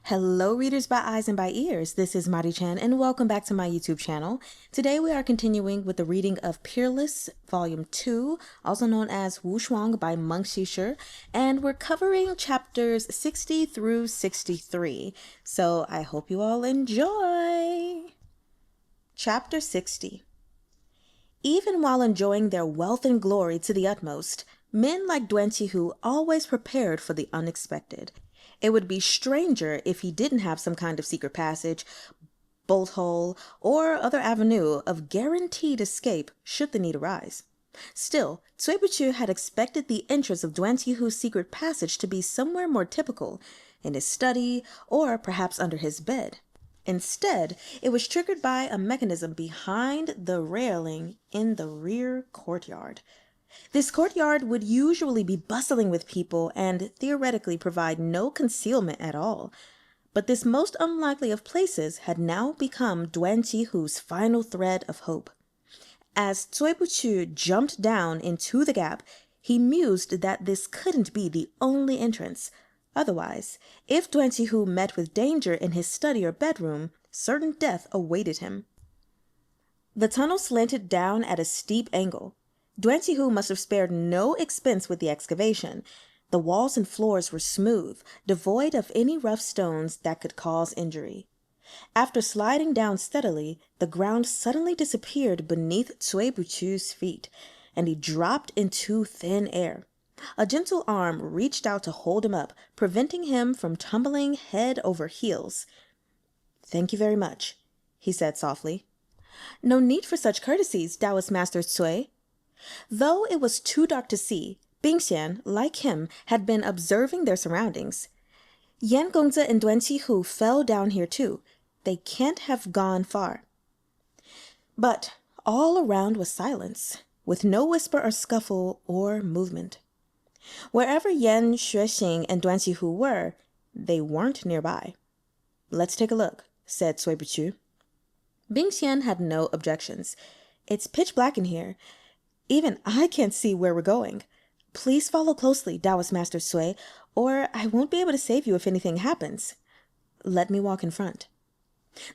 Hello readers by eyes and by ears, this is Mari-chan and welcome back to my YouTube channel. Today we are continuing with the reading of Peerless, Volume 2, also known as Wu Shuang by Meng Xi Shi, and we're covering chapters 60 through 63, so I hope you all enjoy! Chapter 60. Even while enjoying their wealth and glory to the utmost, men like Duan Qihu always prepared for the unexpected. It would be stranger if he didn't have some kind of secret passage, bolt hole, or other avenue of guaranteed escape should the need arise. Still, Cui Buqiu had expected the entrance of Duan Qihu's secret passage to be somewhere more typical, in his study or perhaps under his bed. Instead, it was triggered by a mechanism behind the railing in the rear courtyard. This courtyard would usually be bustling with people and theoretically provide no concealment at all. But this most unlikely of places had now become Duan Qihu's final thread of hope. As Cui Buqiu jumped down into the gap, he mused that this couldn't be the only entrance. Otherwise, if Duan Qihu met with danger in his study or bedroom, certain death awaited him. The tunnel slanted down at a steep angle. Duan Qihu must have spared no expense with the excavation. The walls and floors were smooth, devoid of any rough stones that could cause injury. After sliding down steadily, the ground suddenly disappeared beneath Cui Buqiu's feet, and he dropped into thin air. A gentle arm reached out to hold him up, preventing him from tumbling head over heels. "Thank you very much," he said softly. "No need for such courtesies, Taoist Master Cui." Though it was too dark to see, Bingxian, like him, had been observing their surroundings. Yan Gongzi and Duan Qihu fell down here too. They can't have gone far. But all around was silence, with no whisper or scuffle or movement. Wherever Yan Xuexing and Duan Qihu were, they weren't nearby. "Let's take a look," said Cui Buqiu. Bingxian had no objections. "It's pitch black in here. Even I can't see where we're going. Please follow closely, Taoist Master Cui, or I won't be able to save you if anything happens. Let me walk in front."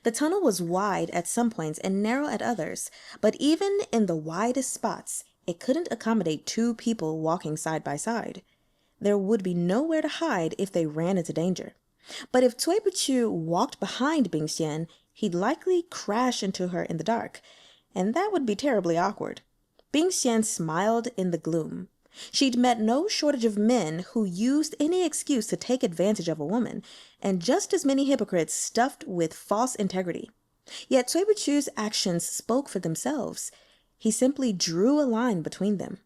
The tunnel was wide at some points and narrow at others, but even in the widest spots, it couldn't accommodate two people walking side by side. There would be nowhere to hide if they ran into danger. But if Cui Buqiu walked behind Bingxian, he'd likely crash into her in the dark, and that would be terribly awkward. Bingxian smiled in the gloom. She'd met no shortage of men who used any excuse to take advantage of a woman, and just as many hypocrites stuffed with false integrity. Yet Cui Buqiu's actions spoke for themselves. He simply drew a line between them.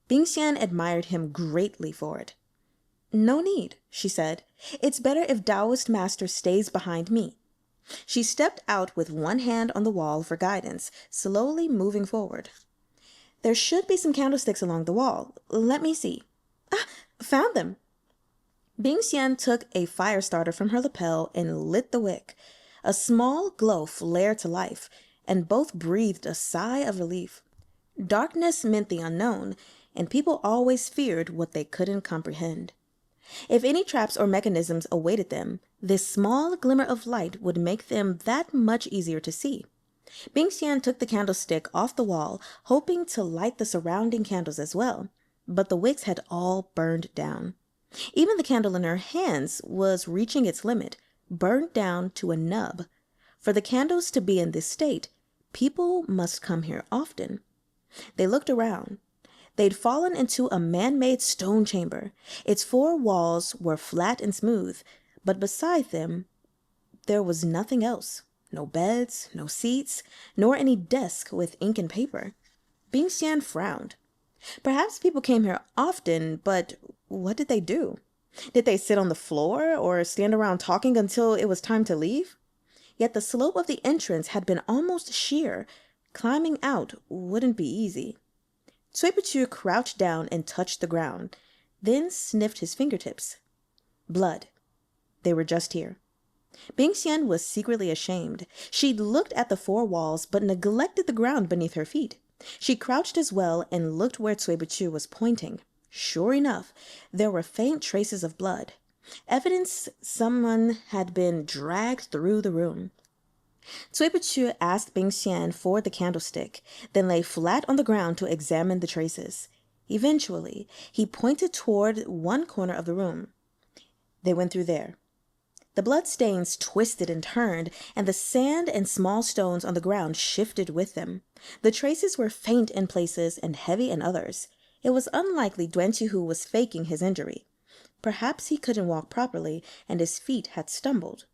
Bingxian admired him greatly for it. "No need," she said. "It's better if Taoist Master stays behind me." She stepped out with one hand on the wall for guidance, slowly moving forward. "There should be some candlesticks along the wall. Let me see. Ah, found them!" Bingxian took a fire starter from her lapel and lit the wick. A small glow flared to life, and both breathed a sigh of relief. Darkness meant the unknown, and people always feared what they couldn't comprehend. If any traps or mechanisms awaited them, this small glimmer of light would make them that much easier to see. Bingxian took the candlestick off the wall, hoping to light the surrounding candles as well, but the wicks had all burned down. Even the candle in her hands was reaching its limit, burned down to a nub. For the candles to be in this state, people must come here often. They looked around. They'd fallen into a man-made stone chamber. Its four walls were flat and smooth, but beside them there was nothing else. No beds, no seats, nor any desk with ink and paper. Bingxian frowned. Perhaps people came here often, but what did they do? Did they sit on the floor or stand around talking until it was time to leave? Yet the slope of the entrance had been almost sheer. Climbing out wouldn't be easy. Cui Buqiu crouched down and touched the ground, then sniffed his fingertips. Blood. They were just here. Bingxian was secretly ashamed. She'd looked at the four walls but neglected the ground beneath her feet. She crouched as well and looked where Cui Buqiu was pointing. Sure enough, there were faint traces of blood. evidence someone had been dragged through the room. Cui Buqiu asked Bing Xian for the candlestick, then lay flat on the ground to examine the traces. Eventually, he pointed toward one corner of the room. They went through there. The bloodstains twisted and turned, and the sand and small stones on the ground shifted with them. The traces were faint in places and heavy in others. It was unlikely Duan Qihu was faking his injury. Perhaps he couldn't walk properly, and his feet had stumbled.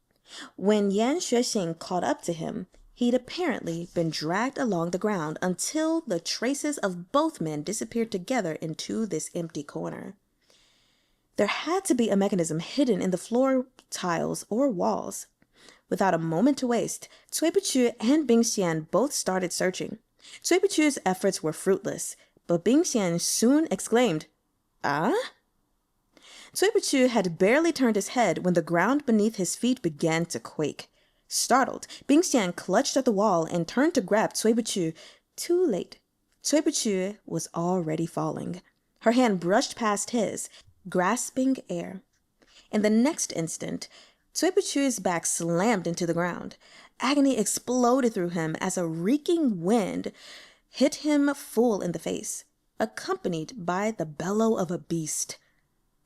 When Yan Xuexing caught up to him, he'd apparently been dragged along the ground until the traces of both men disappeared together into this empty corner. There had to be a mechanism hidden in the floor tiles or walls. Without a moment to waste, Cui Buqiu and Bing Xian both started searching. Cui Buqiu's efforts were fruitless, but Bing Xian soon exclaimed, "Ah?" Cui Buqiu had barely turned his head when the ground beneath his feet began to quake. Startled, Bing Xian clutched at the wall and turned to grab Cui Buqiu. Too late. Cui Buqiu was already falling. Her hand brushed past his, grasping air. In the next instant, Cui Buqiu's back slammed into the ground. Agony exploded through him as a reeking wind hit him full in the face, accompanied by the bellow of a beast.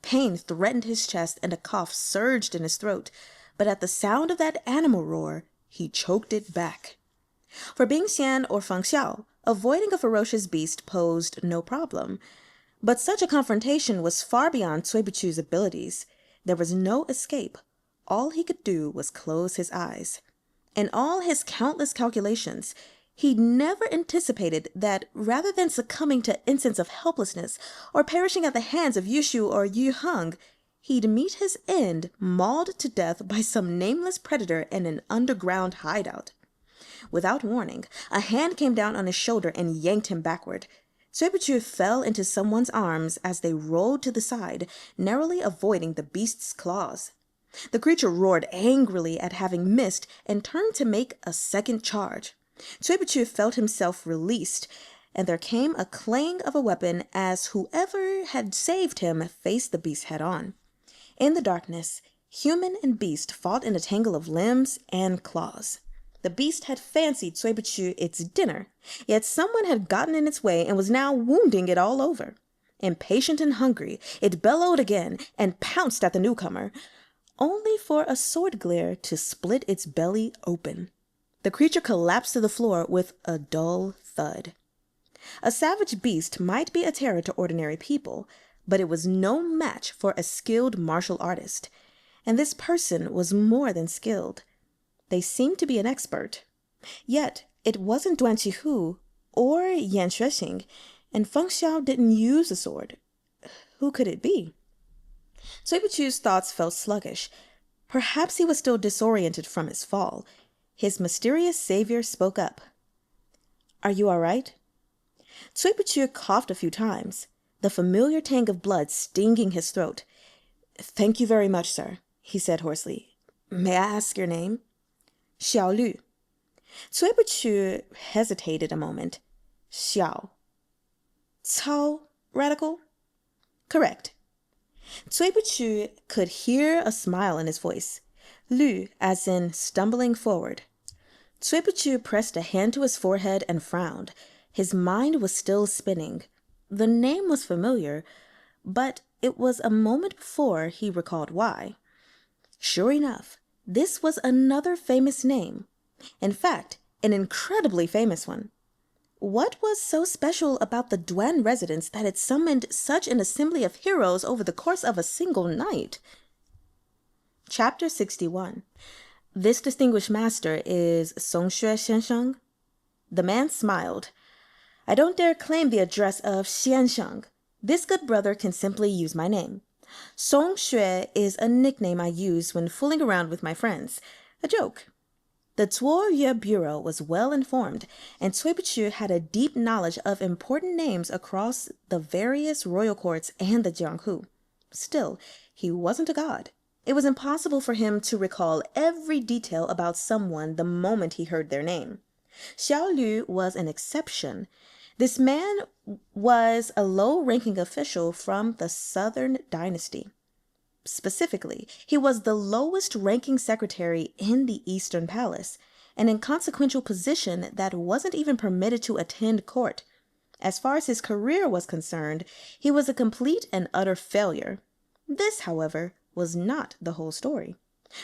Pain threatened his chest and a cough surged in his throat, but at the sound of that animal roar, he choked it back. For Bing Xian or Feng Xiao, avoiding a ferocious beast posed no problem. But such a confrontation was far beyond Cui Buqiu's abilities. There was no escape. All he could do was close his eyes. In all his countless calculations, he'd never anticipated that rather than succumbing to instants of helplessness or perishing at the hands of Yushu or Yu Heng, he'd meet his end mauled to death by some nameless predator in an underground hideout. Without warning, a hand came down on his shoulder and yanked him backward. Cui Buqiu fell into someone's arms as they rolled to the side, narrowly avoiding the beast's claws. The creature roared angrily at having missed and turned to make a second charge. Cui Buqiu felt himself released, and there came a clang of a weapon as whoever had saved him faced the beast head-on. In the darkness, human and beast fought in a tangle of limbs and claws. The beast had fancied Cui Buqiu its dinner, yet someone had gotten in its way and was now wounding it all over. Impatient and hungry, it bellowed again and pounced at the newcomer, only for a sword glare to split its belly open. The creature collapsed to the floor with a dull thud. A savage beast might be a terror to ordinary people, but it was no match for a skilled martial artist. And this person was more than skilled. They seemed to be an expert. Yet it wasn't Duan Qihu or Yan Xuexing, and Feng Xiao didn't use a sword. Who could it be? Cui Buqiu's thoughts felt sluggish. Perhaps he was still disoriented from his fall. His mysterious savior spoke up. "Are you all right?" Cui Buqiu coughed a few times, the familiar tang of blood stinging his throat. "Thank you very much, sir," he said hoarsely. "May I ask your name?" "Xiao Lu." Cui Buqiu hesitated a moment. "Xiao." "Cao radical?" "Correct." Cui Buqiu could hear a smile in his voice. Lu, as in stumbling forward. Cui Buqiu pressed a hand to his forehead and frowned. His mind was still spinning. The name was familiar, but it was a moment before he recalled why. Sure enough, this was another famous name. In fact, an incredibly famous one. What was so special about the Duan residence that had summoned such an assembly of heroes over the course of a single night? Chapter 61. This distinguished master is Songxue Xiansheng? The man smiled. I don't dare claim the address of Xiansheng. This good brother can simply use my name. Songxue is a nickname I use when fooling around with my friends. A joke. The Zuoyue Bureau was well informed, and Cui Buqiu had a deep knowledge of important names across the various royal courts and the Jianghu. Still, he wasn't a god. It was impossible for him to recall every detail about someone the moment he heard their name. Xiao Lu was an exception. This man was a low-ranking official from the Southern Dynasty. Specifically, he was the lowest ranking secretary in the Eastern Palace, an inconsequential position that wasn't even permitted to attend court. As far as his career was concerned, he was a complete and utter failure. This, however, was not the whole story.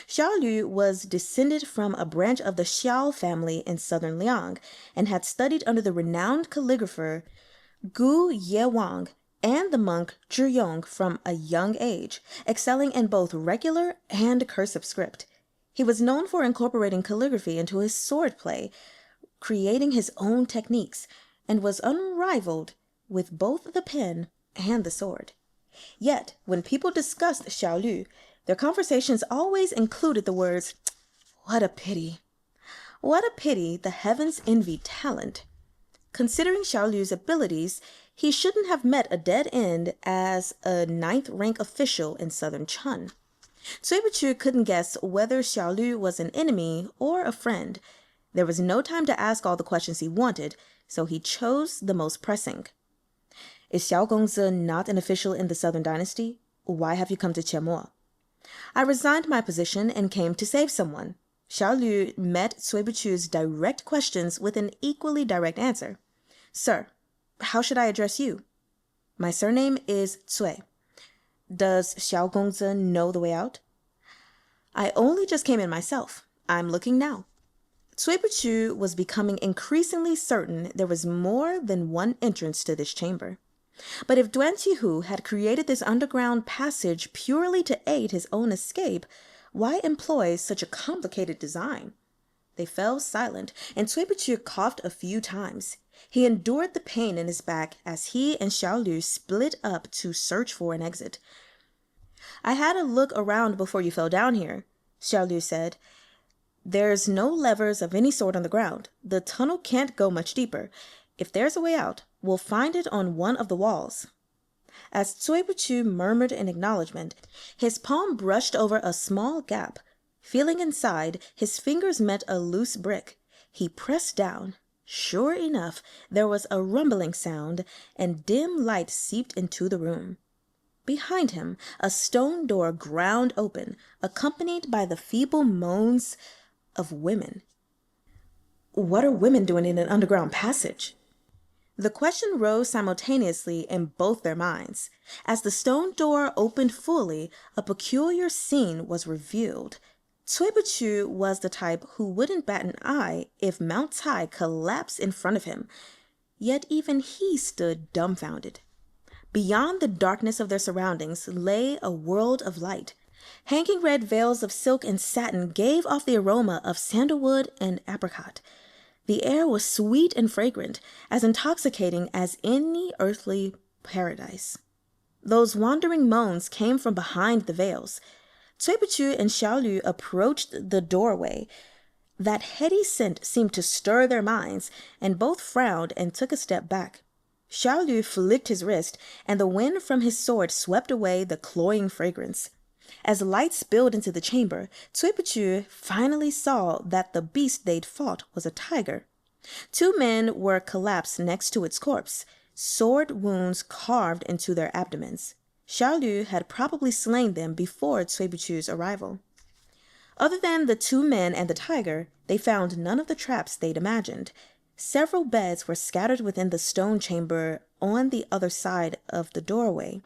Xiao Lu was descended from a branch of the Xiao family in southern Liang and had studied under the renowned calligrapher Gu Yewang and the monk Zhi Yong from a young age, excelling in both regular and cursive script. He was known for incorporating calligraphy into his swordplay, creating his own techniques, and was unrivaled with both the pen and the sword. Yet, when people discussed Xiao Lu, their conversations always included the words, "What a pity. What a pity the heavens envy talent." Considering Xiao Lu's abilities, he shouldn't have met a dead end as a 9th rank official in southern Chun. Cui Buchu couldn't guess whether Xiao Lu was an enemy or a friend. There was no time to ask all the questions he wanted, so he chose the most pressing. "Is Xiao Gongzi not an official in the southern dynasty? Why have you come to Qianmo?" "I resigned my position and came to save someone." Xiao Lu met Cui Buchu's direct questions with an equally direct answer. "Sir, how should I address you?" "My surname is Cui." "Does Xiao Gongzi know the way out?" "I only just came in myself. I'm looking now." Cui Buchu was becoming increasingly certain there was more than one entrance to this chamber. But if Duan Qihu had created this underground passage purely to aid his own escape, why employ such a complicated design? They fell silent, and Cui Buchu coughed a few times. He endured the pain in his back as he and Xiao Lu split up to search for an exit. "I had a look around before you fell down here," Xiao Lu said. "There's no levers of any sort on the ground. The tunnel can't go much deeper. If there's a way out, we'll find it on one of the walls." As Cui Buchu murmured in acknowledgement, his palm brushed over a small gap. Feeling inside, his fingers met a loose brick. He pressed down. Sure enough, there was a rumbling sound, and dim light seeped into the room. Behind him, a stone door ground open, accompanied by the feeble moans of women. What are women doing in an underground passage? The question rose simultaneously in both their minds. As the stone door opened fully, a peculiar scene was revealed. Cui Buchu was the type who wouldn't bat an eye if Mount Cai collapsed in front of him. Yet even he stood dumbfounded. Beyond the darkness of their surroundings lay a world of light. Hanging red veils of silk and satin gave off the aroma of sandalwood and apricot. The air was sweet and fragrant, as intoxicating as any earthly paradise. Those wandering moans came from behind the veils. Cui Buchu and Xiao Lu approached the doorway. That heady scent seemed to stir their minds, and both frowned and took a step back. Xiao Lu flicked his wrist, and the wind from his sword swept away the cloying fragrance. As light spilled into the chamber, Cui Buchu finally saw that the beast they'd fought was a tiger. 2 men were collapsed next to its corpse, sword wounds carved into their abdomens. Xiao Lu had probably slain them before Cui Buchu's arrival. Other than the 2 men and the tiger, they found none of the traps they'd imagined. Several beds were scattered within the stone chamber on the other side of the doorway,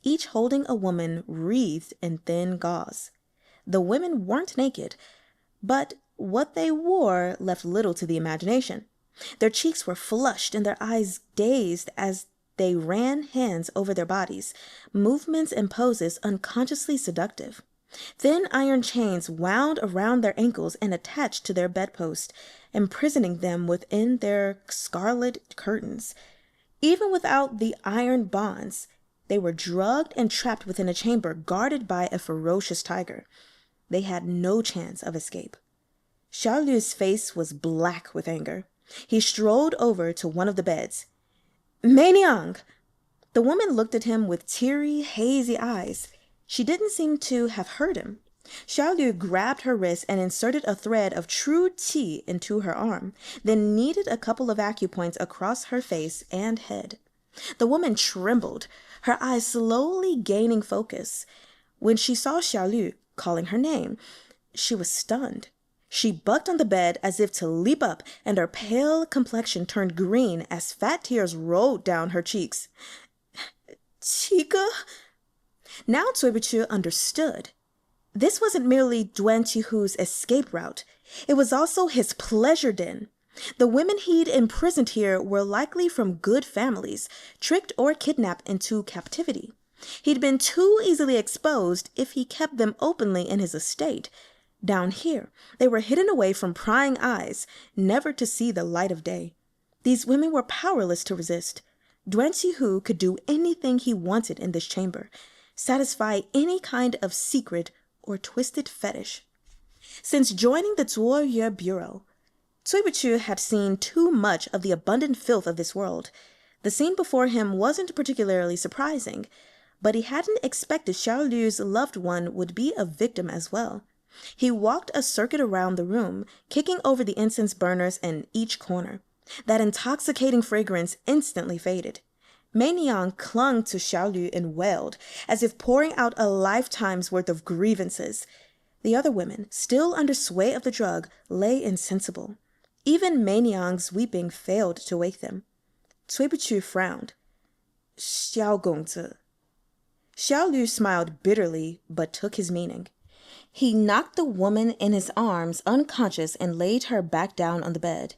each holding a woman wreathed in thin gauze. The women weren't naked, but what they wore left little to the imagination. Their cheeks were flushed and their eyes dazed as they ran hands over their bodies, movements and poses unconsciously seductive. Thin iron chains wound around their ankles and attached to their bedpost, imprisoning them within their scarlet curtains. Even without the iron bonds, they were drugged and trapped within a chamber guarded by a ferocious tiger. They had no chance of escape. Xiao Lu's face was black with anger. He strolled over to one of the beds. "Meiniang!" The woman looked at him with teary, hazy eyes. She didn't seem to have heard him. Xiao Lu grabbed her wrist and inserted a thread of true qi into her arm, then kneaded a couple of acupoints across her face and head. The woman trembled, her eyes slowly gaining focus. When she saw Xiaolu calling her name, she was stunned. She bucked on the bed as if to leap up, and her pale complexion turned green as fat tears rolled down her cheeks. Chica? Now Cui Buchu understood. This wasn't merely Duan Chihu's escape route. It was also his pleasure den. The women he'd imprisoned here were likely from good families, tricked or kidnapped into captivity. He'd been too easily exposed if he kept them openly in his estate. Down here, they were hidden away from prying eyes, never to see the light of day. These women were powerless to resist. Duan Chihu could do anything he wanted in this chamber, satisfy any kind of secret or twisted fetish. Since joining the Zuoyue Bureau, Cui Buchu had seen too much of the abundant filth of this world. The scene before him wasn't particularly surprising, but he hadn't expected Xiaolu's loved one would be a victim as well. He walked a circuit around the room, kicking over the incense burners in each corner. That intoxicating fragrance instantly faded. Meng clung to Xiaolu and wailed, as if pouring out a lifetime's worth of grievances. The other women, still under sway of the drug, lay insensible. Even Meng weeping failed to wake them. Cui Buchu frowned. Xiao Gongzi. Xiaolu smiled bitterly, but took his meaning. He knocked the woman in his arms unconscious and laid her back down on the bed,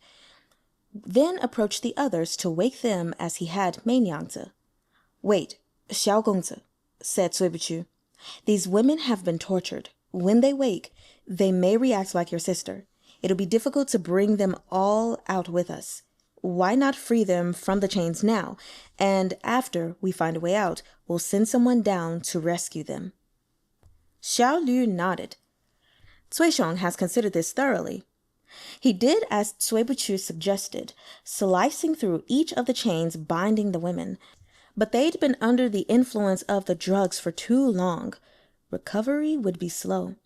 then approached the others to wake them as he had Meng. Wait, Xiao Gongzi, said Cui Buchu. These women have been tortured. When they wake, they may react like your sister. It'll be difficult to bring them all out with us. Why not free them from the chains now, and after we find a way out, we'll send someone down to rescue them. Xiaolu nodded. Cuishong has considered this thoroughly. He did as Cui Buchu suggested, slicing through each of the chains binding the women. But they'd been under the influence of the drugs for too long. Recovery would be slow.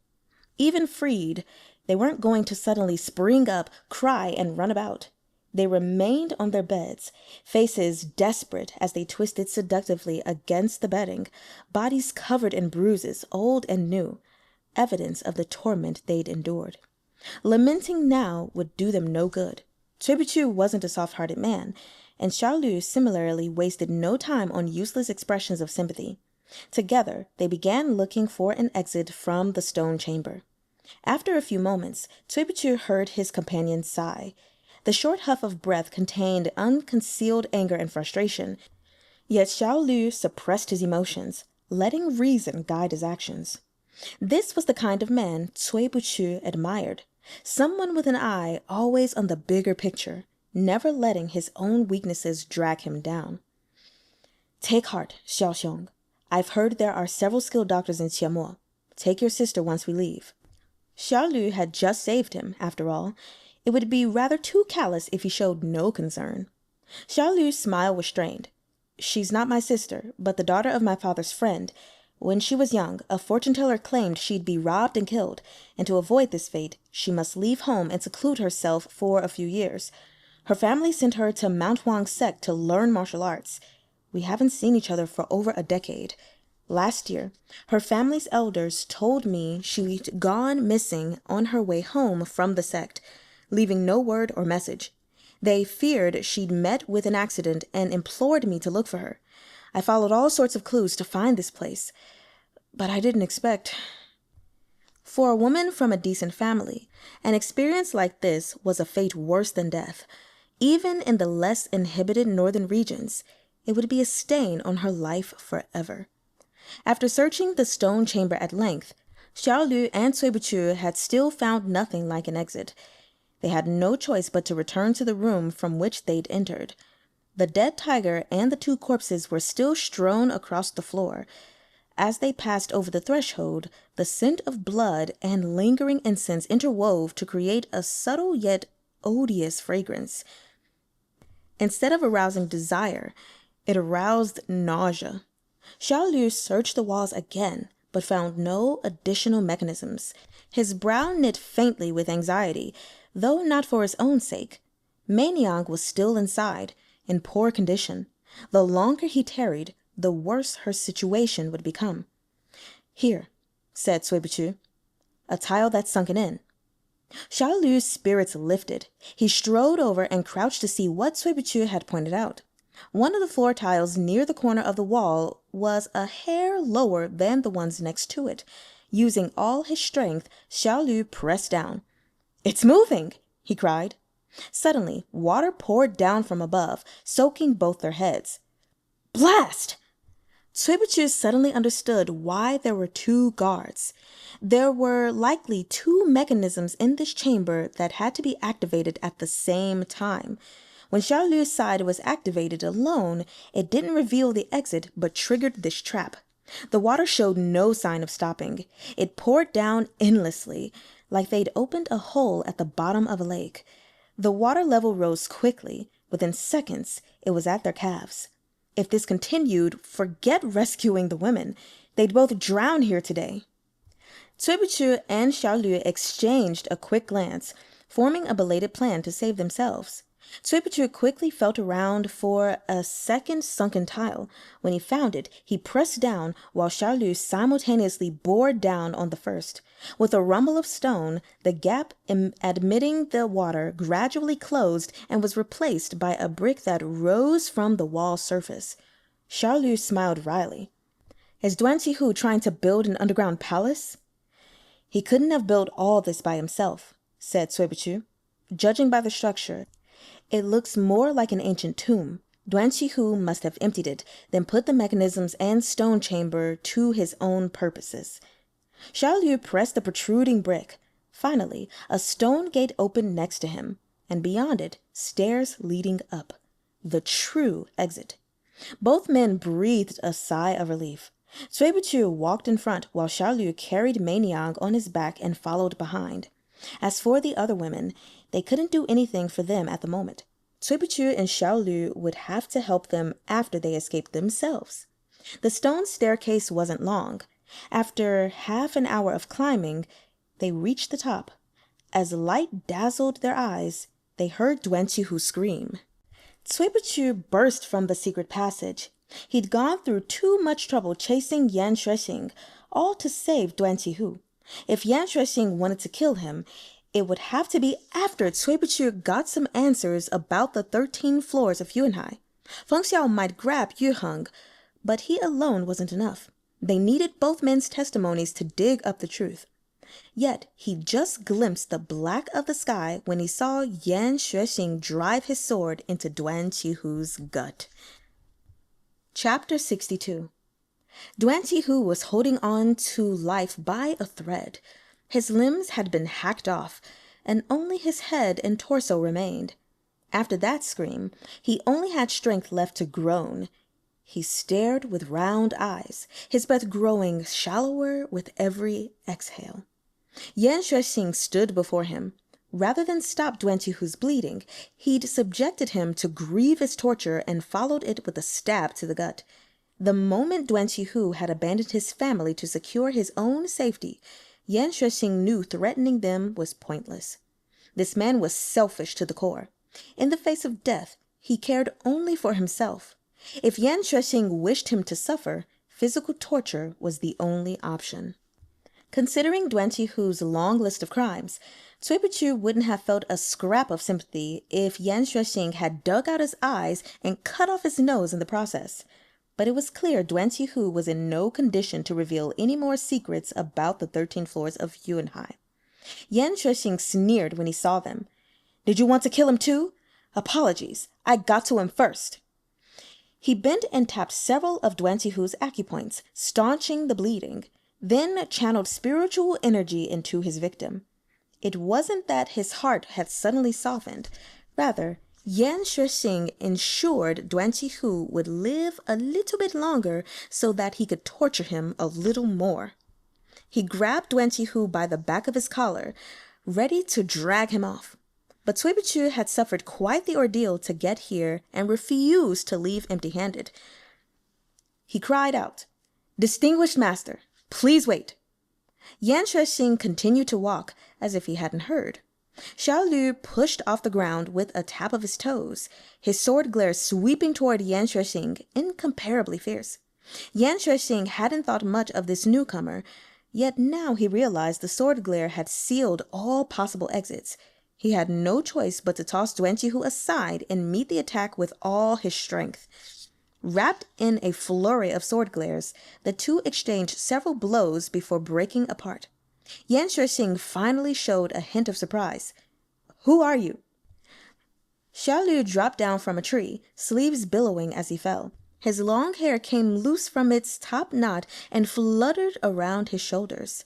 Even freed, they weren't going to suddenly spring up, cry, and run about. They remained on their beds, faces desperate as they twisted seductively against the bedding, bodies covered in bruises, old and new, evidence of the torment they'd endured. Lamenting now would do them no good. Cui Buchu wasn't a soft-hearted man, and Xiaolu similarly wasted no time on useless expressions of sympathy. Together, they began looking for an exit from the stone chamber. After a few moments, Cui Buchu heard his companion sigh. The short huff of breath contained unconcealed anger and frustration, yet Xiaolu suppressed his emotions, letting reason guide his actions. This was the kind of man Cui Buchu admired, someone with an eye always on the bigger picture, never letting his own weaknesses drag him down. Take heart, Xiaoxiong. I've heard there are several skilled doctors in Qianmo. Take your sister once we leave. Xiaolu had just saved him, after all. It would be rather too callous if he showed no concern. Xiaolu's smile was strained. She's not my sister, but the daughter of my father's friend. When she was young, a fortune-teller claimed she'd be robbed and killed, and to avoid this fate, she must leave home and seclude herself for a few years. Her family sent her to Mount Huang's sect to learn martial arts. We haven't seen each other for over a decade. Last year, her family's elders told me she'd gone missing on her way home from the sect, leaving no word or message. They feared she'd met with an accident and implored me to look for her. I followed all sorts of clues to find this place, but I didn't expect. For a woman from a decent family, an experience like this was a fate worse than death. Even in the less inhibited northern regions, it would be a stain on her life forever. After searching the stone chamber at length, Xiaolu and Cui Buchu had still found nothing like an exit. They had no choice but to return to the room from which they'd entered. The dead tiger and the two corpses were still strewn across the floor. As they passed over the threshold, the scent of blood and lingering incense interwove to create a subtle yet odious fragrance. Instead of arousing desire, it aroused nausea. Xiaolu searched the walls again, but found no additional mechanisms. His brow knit faintly with anxiety, though not for his own sake. Meng was still inside, in poor condition. The longer he tarried, the worse her situation would become. Here, said Cui Buchu, a tile that's sunken in. Xiao Lu's spirits lifted. He strode over and crouched to see what Cui Buchu had pointed out. One of the floor tiles near the corner of the wall was a hair lower than the ones next to it. Using all his strength, Xiao Lu pressed down. "It's moving!" he cried. Suddenly, water poured down from above, soaking both their heads. Blast! Cui Buchu suddenly understood why there were two guards. There were likely two mechanisms in this chamber that had to be activated at the same time. When Xiao Lu's side was activated alone, it didn't reveal the exit but triggered this trap. The water showed no sign of stopping. It poured down endlessly, like they'd opened a hole at the bottom of a lake. The water level rose quickly. Within seconds, it was at their calves. If this continued, forget rescuing the women. They'd both drown here today. Cui Buchu and Xiao Lu exchanged a quick glance, forming a belated plan to save themselves. Cui Buchu quickly felt around for a second sunken tile. When he found it, he pressed down while Xiao Lu simultaneously bore down on the first. With a rumble of stone, the gap admitting the water gradually closed and was replaced by a brick that rose from the wall surface. Xiao Lu smiled wryly. Is Duan Qihu trying to build an underground palace? He couldn't have built all this by himself, said Cui Buchu. Judging by the structure, it looks more like an ancient tomb. Duan Qihu must have emptied it, then put the mechanisms and stone chamber to his own purposes. Xiao Lu pressed the protruding brick. Finally, a stone gate opened next to him, and beyond it, stairs leading up. The true exit. Both men breathed a sigh of relief. Cui Buchu walked in front while Xiao Lu carried Meiniang on his back and followed behind. As for the other women, they couldn't do anything for them at the moment. Cui Buchu and Xiao Lu would have to help them after they escaped themselves. The stone staircase wasn't long. After half an hour of climbing, they reached the top. As light dazzled their eyes, they heard Duan Qihu scream. Cui Buchu burst from the secret passage. He'd gone through too much trouble chasing Yan Xuexing, all to save Duan Qihu. If Yan Xuexing wanted to kill him, it would have to be after Cui Buchu got some answers about the 13 floors of Yunhai. Feng Xiao might grab Yu Heng, but he alone wasn't enough. They needed both men's testimonies to dig up the truth. Yet he just glimpsed the black of the sky when he saw Yan Xuexing drive his sword into Duan Qihu's gut. Chapter 62. Duan Qihu was holding on to life by a thread. His limbs had been hacked off, and only his head and torso remained. After that scream, he only had strength left to groan. He stared with round eyes, his breath growing shallower with every exhale. Yan Xuexing stood before him. Rather than stop Duan Qihu's bleeding, he'd subjected him to grievous torture and followed it with a stab to the gut. The moment Duan Qihu had abandoned his family to secure his own safety, Yan Xuexing knew threatening them was pointless. This man was selfish to the core. In the face of death, he cared only for himself. If Yan Xuexing wished him to suffer, physical torture was the only option. Considering Duan Qihu's long list of crimes, Cui Buchu wouldn't have felt a scrap of sympathy if Yan Xuexing had dug out his eyes and cut off his nose in the process. But it was clear Duan Qihu was in no condition to reveal any more secrets about the 13 floors of Yunhai. Yan Xuexing sneered when he saw them. Did you want to kill him too? Apologies, I got to him first. He bent and tapped several of Duan Qihu's acupoints, staunching the bleeding, then channeled spiritual energy into his victim. It wasn't that his heart had suddenly softened. Rather, Yan Xuexing ensured Duan Qihu would live a little bit longer so that he could torture him a little more. He grabbed Duan Qihu by the back of his collar, ready to drag him off. But Cui Buchu had suffered quite the ordeal to get here and refused to leave empty-handed. He cried out, "Distinguished master, please wait." Yan Xuexing continued to walk as if he hadn't heard. Xiao Lu pushed off the ground with a tap of his toes, his sword glare sweeping toward Yan Xuexing, incomparably fierce. Yan Xuexing hadn't thought much of this newcomer, yet now he realized the sword glare had sealed all possible exits. He had no choice but to toss Duan Qihu aside and meet the attack with all his strength. Wrapped in a flurry of sword glares, the two exchanged several blows before breaking apart. Yan Xuexing finally showed a hint of surprise. "Who are you?" Xiao Lu dropped down from a tree, sleeves billowing as he fell. His long hair came loose from its top knot and fluttered around his shoulders.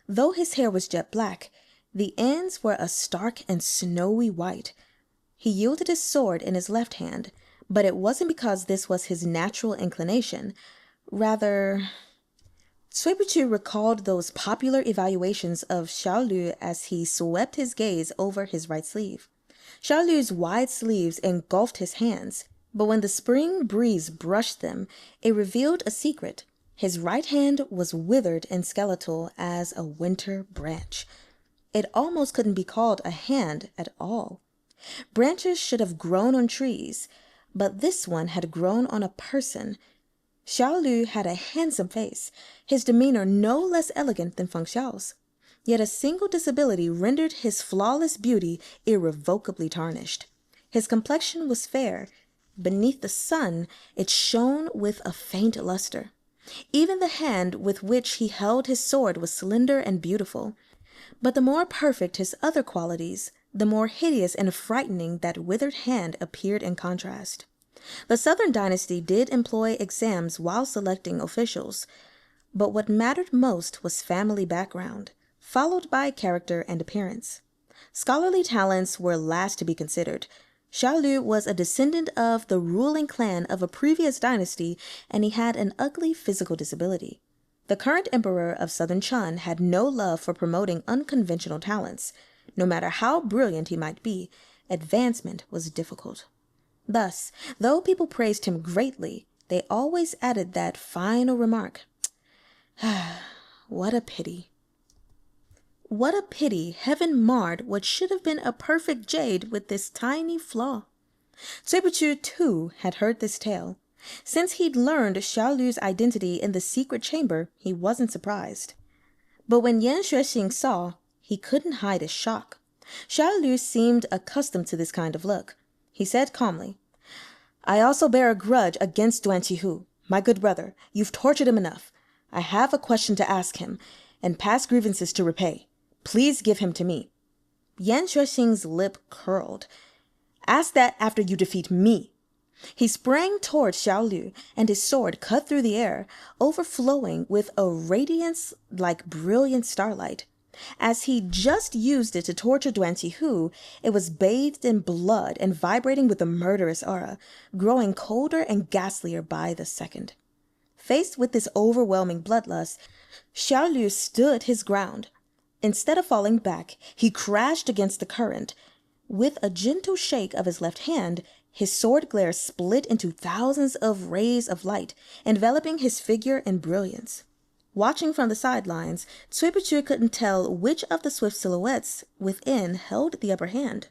Though his hair was jet black, the ends were a stark and snowy white. He wielded his sword in his left hand, but it wasn't because this was his natural inclination. Rather, Cui Buqiu recalled those popular evaluations of Xiao Lu as he swept his gaze over his right sleeve. Xiao Lu's wide sleeves engulfed his hands, but when the spring breeze brushed them, it revealed a secret. His right hand was withered and skeletal as a winter branch. It almost couldn't be called a hand at all. Branches should have grown on trees, but this one had grown on a person. Xiao Lu had a handsome face, his demeanor no less elegant than Feng Xiao's. Yet a single disability rendered his flawless beauty irrevocably tarnished. His complexion was fair. Beneath the sun, it shone with a faint luster. Even the hand with which he held his sword was slender and beautiful. But the more perfect his other qualities, the more hideous and frightening that withered hand appeared in contrast. The Southern dynasty did employ exams while selecting officials, but what mattered most was family background, followed by character and appearance. Scholarly talents were last to be considered. Xiao Lu was a descendant of the ruling clan of a previous dynasty, and he had an ugly physical disability. The current emperor of Southern Chun had no love for promoting unconventional talents. No matter how brilliant he might be, advancement was difficult. Thus, though people praised him greatly, they always added that final remark, "What a pity." What a pity heaven marred what should have been a perfect jade with this tiny flaw. Cui Buqiu, too, had heard this tale. Since he'd learned Xiao Lu's identity in the secret chamber, he wasn't surprised. But when Yan Xuexing saw, he couldn't hide his shock. Xiao Lu seemed accustomed to this kind of look. He said calmly, "I also bear a grudge against Duan Qihu. My good brother, you've tortured him enough. I have a question to ask him, and past grievances to repay. Please give him to me." Yan Xuexing's lip curled. "Ask that after you defeat me." He sprang toward Xiao Lu, and his sword cut through the air, overflowing with a radiance like brilliant starlight. As he just used it to torture Duan Qihu, it was bathed in blood and vibrating with a murderous aura, growing colder and ghastlier by the second. Faced with this overwhelming bloodlust, Xiao Lu stood his ground. Instead of falling back, he crashed against the current. With a gentle shake of his left hand, his sword glare split into thousands of rays of light, enveloping his figure in brilliance. Watching from the sidelines, Cui Buqiu couldn't tell which of the swift silhouettes within held the upper hand.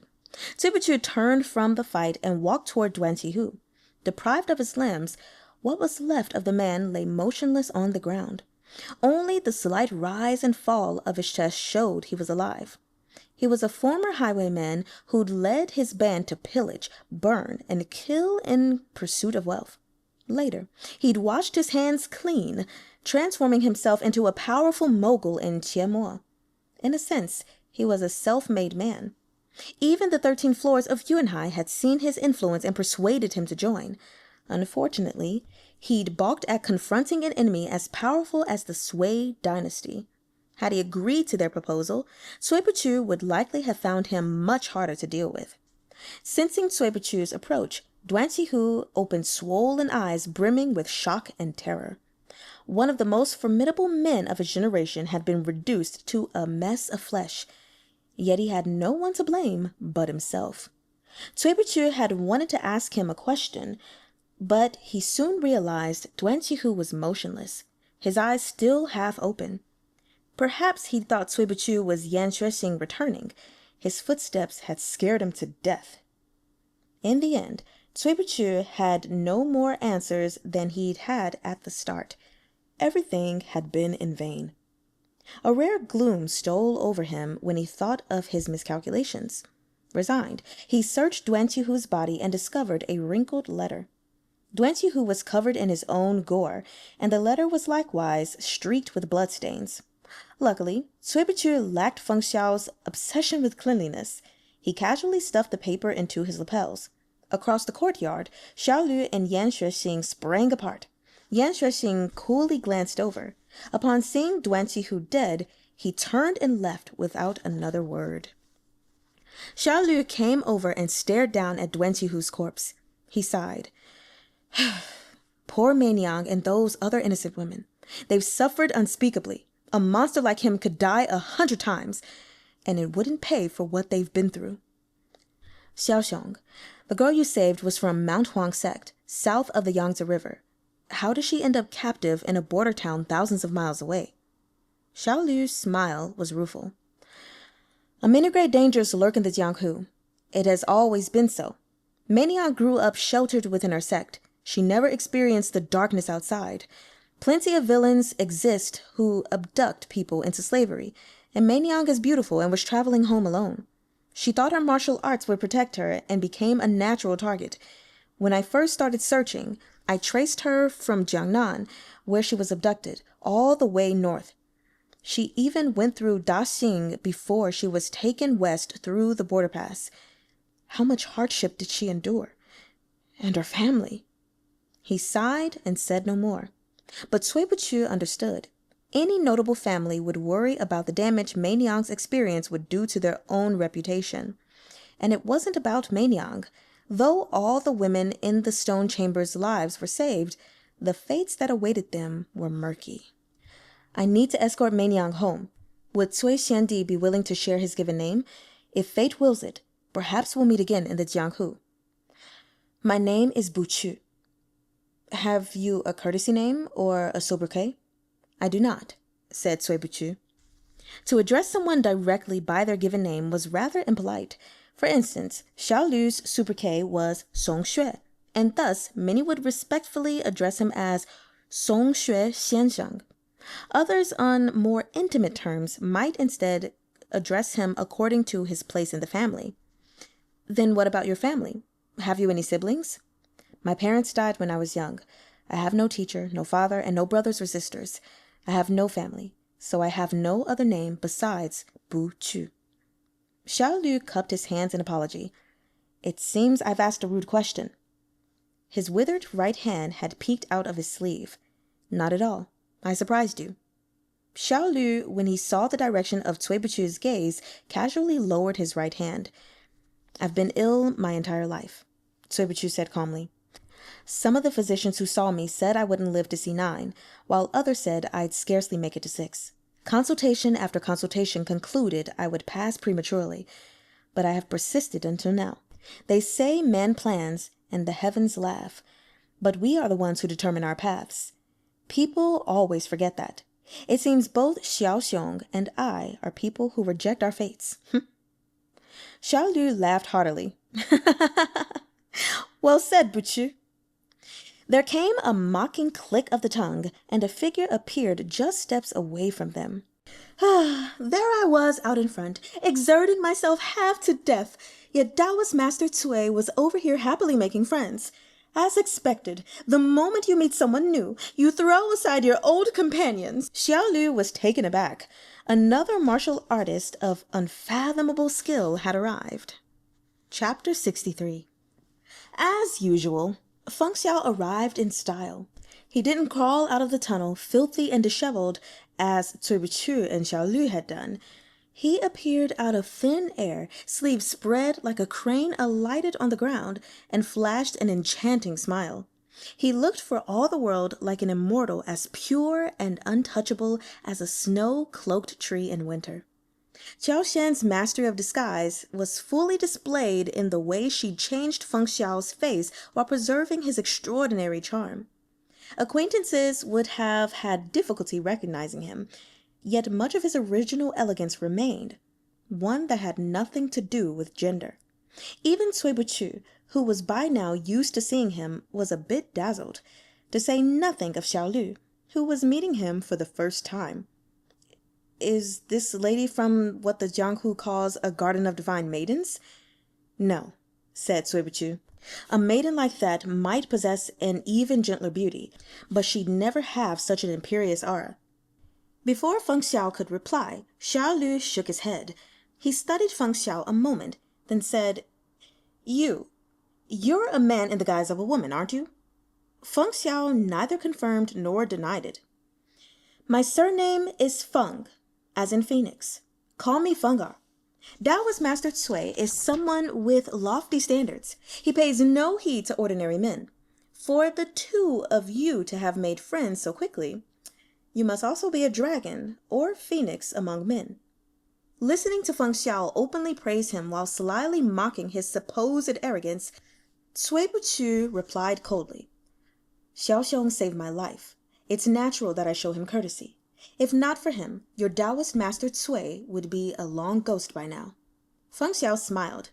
Cui Buqiu turned from the fight and walked toward Duan Qihu. Deprived of his limbs, what was left of the man lay motionless on the ground. Only the slight rise and fall of his chest showed he was alive. He was a former highwayman who'd led his band to pillage, burn, and kill in pursuit of wealth. Later, he'd washed his hands clean, transforming himself into a powerful mogul in Qianmo. In a sense, he was a self-made man. Even the 13 floors of Yunhai had seen his influence and persuaded him to join. Unfortunately, he'd balked at confronting an enemy as powerful as the Sui dynasty. Had he agreed to their proposal, Cui Buqiu would likely have found him much harder to deal with. Sensing Cui Buqiu's approach, Duan Qihu opened swollen eyes brimming with shock and terror. One of the most formidable men of his generation had been reduced to a mess of flesh, yet he had no one to blame but himself. Cui Buqiu had wanted to ask him a question, but he soon realized Duan Qihu was motionless, his eyes still half open. Perhaps he thought Cui Buqiu was Yan Xuexing returning. His footsteps had scared him to death. In the end, Cui Buchu had no more answers than he'd had at the start. Everything had been in vain. A rare gloom stole over him when he thought of his miscalculations. Resigned, he searched Duan Qihu's body and discovered a wrinkled letter. Duan Qihu was covered in his own gore, and the letter was likewise streaked with bloodstains. Luckily, Cui Buchu lacked Feng Xiao's obsession with cleanliness. He casually stuffed the paper into his lapels. Across the courtyard, Xiao Lu and Yan Xuexing sprang apart. Yan Xuexing coolly glanced over. Upon seeing Duan Qihu dead, he turned and left without another word. Xiao Lu came over and stared down at Duan Qihu's corpse. He sighed. Poor Meiniang and those other innocent women. They've suffered unspeakably. A monster like him could die 100 times, and it wouldn't pay for what they've been through. Xiaoxiong, the girl you saved was from Mount Huang sect, south of the Yangtze River. How did she end up captive in a border town thousands of miles away? Xiao Lu's smile was rueful. Many great dangers lurk in the Jianghu. It has always been so. Meiniang grew up sheltered within her sect. She never experienced the darkness outside. Plenty of villains exist who abduct people into slavery, and Meiniang is beautiful and was traveling home alone. She thought her martial arts would protect her and became a natural target. When I first started searching, I traced her from Jiangnan, where she was abducted, all the way north. She even went through Daxing before she was taken west through the border pass. How much hardship did she endure? And her family? He sighed and said no more. But Cui Buchu understood. Any notable family would worry about the damage Meiniang's experience would do to their own reputation. And it wasn't about Meiniang. Though all the women in the stone chamber's lives were saved, the fates that awaited them were murky. I need to escort Meiniang home. Would Cui Xiandi be willing to share his given name? If fate wills it, perhaps we'll meet again in the Jianghu. My name is Buchu. Have you a courtesy name or a sobriquet? I do not, said Cui Buchu. To address someone directly by their given name was rather impolite. For instance, Xiao Lu's sobriquet was Song Xue, and thus many would respectfully address him as Song Xue Xianzhang. Others on more intimate terms might instead address him according to his place in the family. Then what about your family? Have you any siblings? My parents died when I was young. I have no teacher, no father, and no brothers or sisters. I have no family, so I have no other name besides Bu Chu. Xiao Lu cupped his hands in apology. It seems I've asked a rude question. His withered right hand had peeked out of his sleeve. Not at all. I surprised you. Xiao Lu, when he saw the direction of Cui Buchu's gaze, casually lowered his right hand. I've been ill my entire life, Cui Buchu said calmly. Some of the physicians who saw me said I wouldn't live to see 9, while others said I'd scarcely make it to 6. Consultation after consultation concluded I would pass prematurely, but I have persisted until now. They say man plans and the heavens laugh, but we are the ones who determine our paths. People always forget that. It seems both Xiao Xiong and I are people who reject our fates. Xiao Lu laughed heartily. Well said, Buchu. There came a mocking click of the tongue, and a figure appeared just steps away from them. There I was out in front, exerting myself half to death, yet Taoist Master Cui was over here happily making friends. As expected, the moment you meet someone new, you throw aside your old companions. Xiao Lu was taken aback. Another martial artist of unfathomable skill had arrived. Chapter 63. As usual, Feng Xiao arrived in style. He didn't crawl out of the tunnel filthy and disheveled as Cui Buchu and Xiao Lu had done. He appeared out of thin air, sleeves spread like a crane alighted on the ground, and flashed an enchanting smile. He looked for all the world like an immortal, as pure and untouchable as a snow-cloaked tree in winter. Qiao Xian's mastery of disguise was fully displayed in the way she changed Feng Xiao's face while preserving his extraordinary charm. Acquaintances would have had difficulty recognizing him, yet much of his original elegance remained, one that had nothing to do with gender. Even Cui Buchu, who was by now used to seeing him, was a bit dazzled, to say nothing of Xiao Lu, who was meeting him for the first time. Is this lady from what the Jianghu calls a garden of divine maidens? No, said Cui Buchu. A maiden like that might possess an even gentler beauty, but she'd never have such an imperious aura. Before Feng Xiao could reply, Xiao Lu shook his head. He studied Feng Xiao a moment, then said, You're a man in the guise of a woman, aren't you? Feng Xiao neither confirmed nor denied it. My surname is Feng, as in Phoenix. Call me Fengar. Taoist Master Cui is someone with lofty standards. He pays no heed to ordinary men. For the two of you to have made friends so quickly, you must also be a dragon or phoenix among men. Listening to Feng Xiao openly praise him while slyly mocking his supposed arrogance, Cui Buchu replied coldly, Xiaoxiong saved my life. It's natural that I show him courtesy. If not for him, your Taoist Master Cui would be a long ghost by now. Feng Xiao smiled.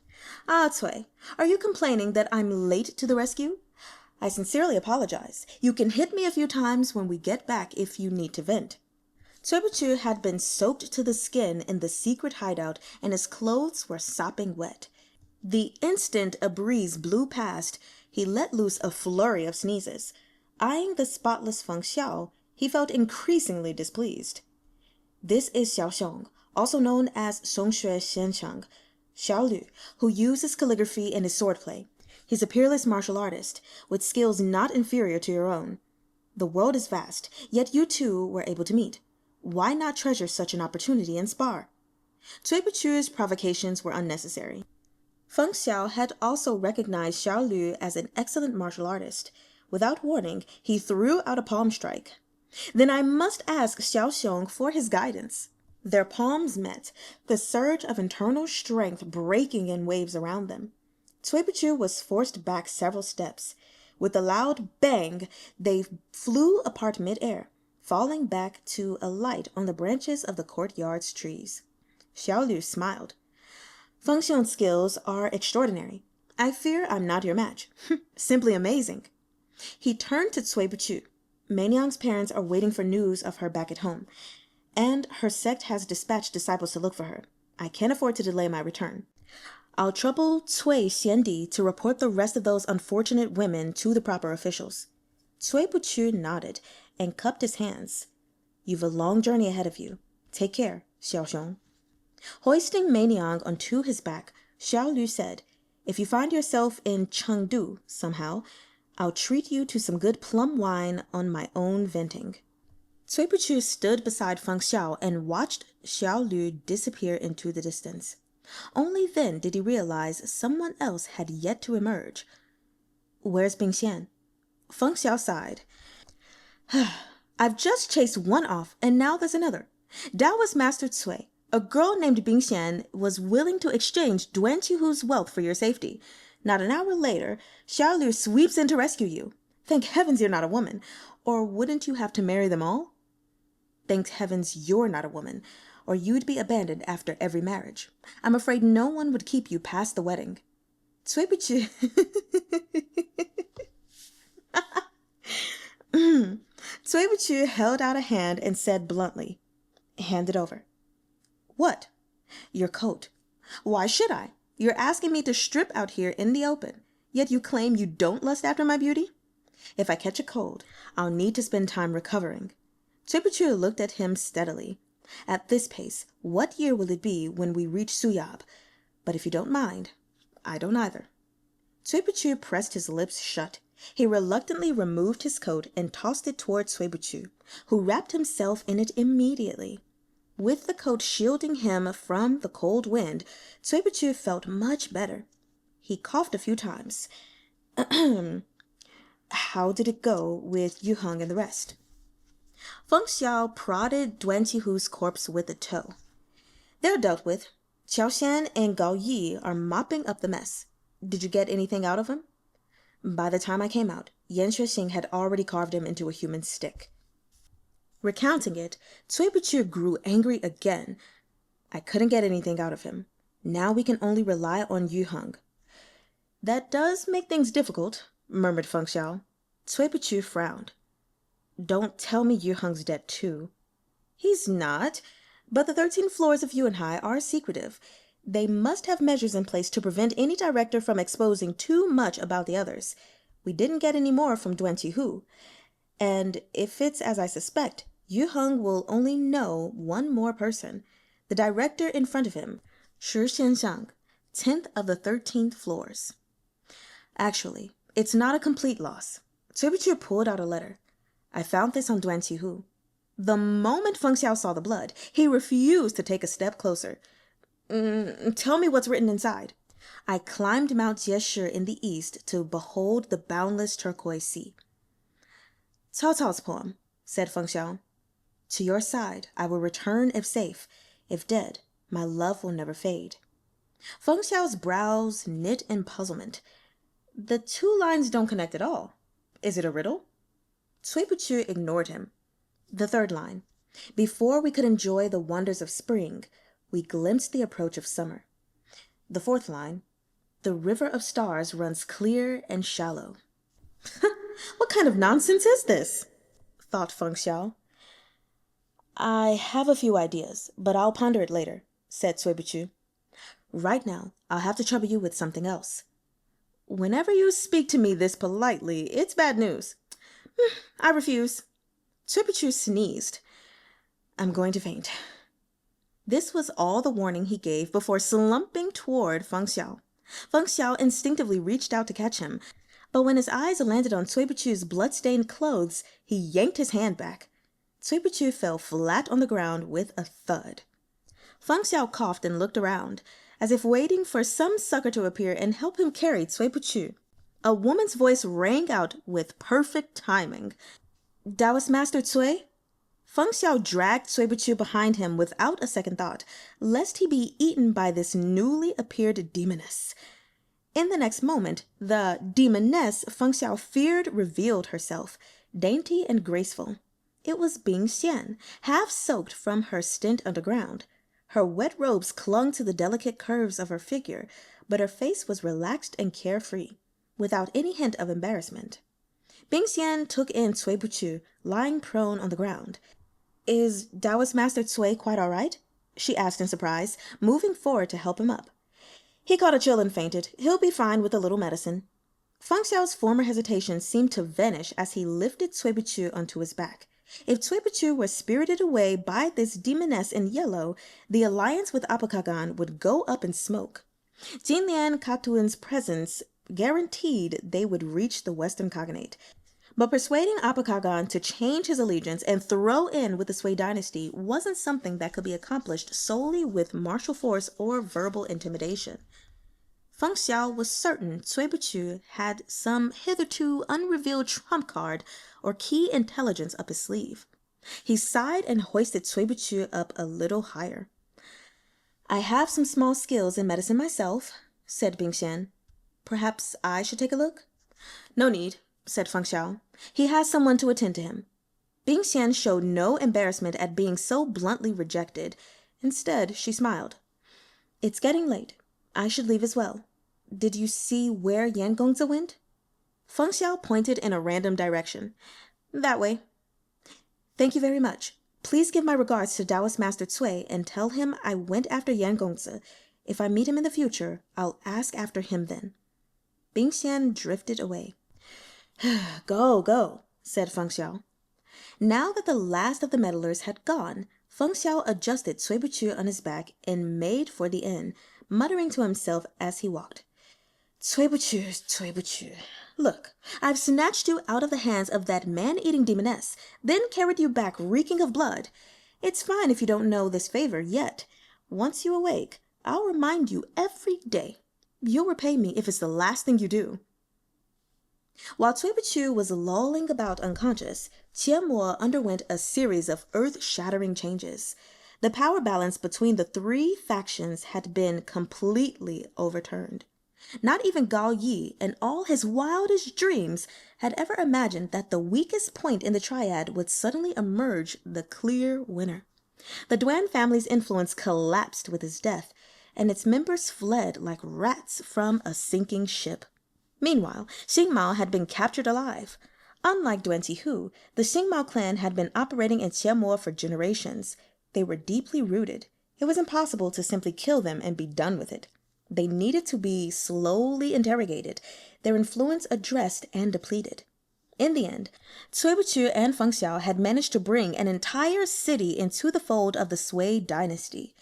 Ah, Cui, are you complaining that I'm late to the rescue? I sincerely apologize. You can hit me a few times when we get back if you need to vent. Cui Buchu had been soaked to the skin in the secret hideout, and his clothes were sopping wet. The instant a breeze blew past, he let loose a flurry of sneezes. Eyeing the spotless Feng Xiao, he felt increasingly displeased. This is Xiaoxiong, also known as Songshui Xianchang, Xiao Lu, who uses calligraphy in his swordplay. He's a peerless martial artist, with skills not inferior to your own. The world is vast, yet you two were able to meet. Why not treasure such an opportunity and spar? Cui Buchu's provocations were unnecessary. Feng Xiao had also recognized Xiao Lu as an excellent martial artist. Without warning, he threw out a palm strike. Then I must ask Xiaoxiong for his guidance. Their palms met, the surge of internal strength breaking in waves around them. Cui Buchu was forced back several steps. With a loud bang, they flew apart mid-air, falling back to alight on the branches of the courtyard's trees. Xiao Lu smiled. Feng Xiong's skills are extraordinary. I fear I'm not your match. Simply amazing. He turned to Cui Buchu. Meiniang's parents are waiting for news of her back at home, and her sect has dispatched disciples to look for her. I can't afford to delay my return. I'll trouble Cui Xiandi to report the rest of those unfortunate women to the proper officials. Cui Buchu nodded and cupped his hands. You've a long journey ahead of you. Take care, Xiaoxiong. Hoisting Meiniang onto his back, Xiao Lu said, If you find yourself in Chengdu somehow, I'll treat you to some good plum wine on my own venting. Cui Buchu stood beside Feng Xiao and watched Xiao Lu disappear into the distance. Only then did he realize someone else had yet to emerge. Where's Bingxian? Feng Xiao sighed. I've just chased one off, and now there's another. Taoist Master Cui, a girl named Bingxian, was willing to exchange Duan Qihu's wealth for your safety. Not an hour later, Xiao Lu sweeps in to rescue you. Thank heavens you're not a woman. Or wouldn't you have to marry them all? Thank heavens you're not a woman, or you'd be abandoned after every marriage. I'm afraid no one would keep you past the wedding. Cui Buchu... Cui Buchu held out a hand and said bluntly, Hand it over. What? Your coat. Why should I? You're asking me to strip out here in the open, yet you claim you don't lust after my beauty? If I catch a cold, I'll need to spend time recovering. Cui Buchu looked at him steadily. At this pace, what year will it be when we reach Suyab? But if you don't mind, I don't either. Cui Buchu pressed his lips shut. He reluctantly removed his coat and tossed it toward Cui Buchu, who wrapped himself in it immediately. With the coat shielding him from the cold wind, Cui Buchu felt much better. He coughed a few times. How did it go with Yu Heng and the rest? Feng Xiao prodded Duan Qihu's corpse with a toe. They're dealt with. Qiao Xian and Gao Yi are mopping up the mess. Did you get anything out of him? By the time I came out, Yan Xuexing had already carved him into a human stick. Recounting it, Cui Buchu grew angry again. I couldn't get anything out of him. Now we can only rely on Yu Heng. That does make things difficult, murmured Feng Xiao. Cui Buchu frowned. Don't tell me Yu Heng's dead too. He's not, but the 13 floors of Yuanhai are secretive. They must have measures in place to prevent any director from exposing too much about the others. We didn't get any more from Duan Hu. And if it's as I suspect, Yu Heng will only know one more person. The director in front of him, Shi Xianxiang, 10th of the 13th floors. Actually, it's not a complete loss. Cui Buchu pulled out a letter. I found this on Duan Hu. The moment Feng Xiao saw the blood, he refused to take a step closer. Tell me what's written inside. I climbed Mount Jieshi in the east to behold the boundless turquoise sea. Cao Cao's poem, said Feng Xiao. To your side I will return if safe. If dead, my love will never fade. Feng Xiao's brows knit in puzzlement. The two lines don't connect at all. Is it a riddle? Cui Buchu ignored him. The third line. Before we could enjoy the wonders of spring, we glimpsed the approach of summer. The fourth line. The river of stars runs clear and shallow. What kind of nonsense is this? Thought Feng Xiao. I have a few ideas, but I'll ponder it later, said Cui Buchu. Right now, I'll have to trouble you with something else. Whenever you speak to me this politely, it's bad news. I refuse. Cui Buchu sneezed. I'm going to faint. This was all the warning he gave before slumping toward Feng Xiao. Feng Xiao instinctively reached out to catch him, but when his eyes landed on Cui Buchu's blood-stained clothes, he yanked his hand back. Cui Buchu fell flat on the ground with a thud. Feng Xiao coughed and looked around, as if waiting for some succor to appear and help him carry Cui Buchu. A woman's voice rang out with perfect timing. Taoist Master Cui? Feng Xiao dragged Cui Buchu behind him without a second thought, lest he be eaten by this newly appeared demoness. In the next moment, the demoness Feng Xiao feared revealed herself, dainty and graceful. It was Bing Xian, half soaked from her stint underground. Her wet robes clung to the delicate curves of her figure, but her face was relaxed and carefree, without any hint of embarrassment. Bing Xian took in Cui Buchu, lying prone on the ground. Is Taoist Master Cui quite all right? She asked in surprise, moving forward to help him up. He caught a chill and fainted. He'll be fine with a little medicine. Feng Xiao's former hesitation seemed to vanish as he lifted Cui Buchu onto his back. If Cui Buchu were spirited away by this demoness in yellow, the alliance with Apakagan would go up in smoke. Jinlian Katuan's presence guaranteed they would reach the Western Khaganate. But persuading Apakagan to change his allegiance and throw in with the Sui dynasty wasn't something that could be accomplished solely with martial force or verbal intimidation. Feng Xiao was certain Cui Buchu had some hitherto unrevealed trump card or key intelligence up his sleeve. He sighed and hoisted Cui Buchu up a little higher. I have some small skills in medicine myself, said Bing Xian. Perhaps I should take a look? No need, said Feng Xiao. He has someone to attend to him. Bing Xian showed no embarrassment at being so bluntly rejected. Instead, she smiled. It's getting late. I should leave as well. Did you see where Yan Gongzi went? Feng Xiao pointed in a random direction. That way. Thank you very much. Please give my regards to Taoist Master Cui and tell him I went after Yan Gongzi. If I meet him in the future, I'll ask after him then. Bing Xian drifted away. Go, said Feng Xiao. Now that the last of the meddlers had gone, Feng Xiao adjusted Cui Buchu on his back and made for the inn, muttering to himself as he walked. Cui Buchu, look, I've snatched you out of the hands of that man-eating demoness, then carried you back reeking of blood. It's fine if you don't know this favor yet. Once you awake, I'll remind you every day. You'll repay me if it's the last thing you do. While Cui Buchu was lolling about unconscious, Qianmo underwent a series of earth-shattering changes. The power balance between the three factions had been completely overturned. Not even Gao Yi, in all his wildest dreams, had ever imagined that the weakest point in the triad would suddenly emerge the clear winner. The Duan family's influence collapsed with his death, and its members fled like rats from a sinking ship. Meanwhile, Xingmao had been captured alive. Unlike Duan Tihu, the Xingmao clan had been operating in Qianmo for generations. They were deeply rooted. It was impossible to simply kill them and be done with it. They needed to be slowly interrogated, their influence addressed and depleted. In the end, Cui Buqiu and Feng Xiao had managed to bring an entire city into the fold of the Sui dynasty.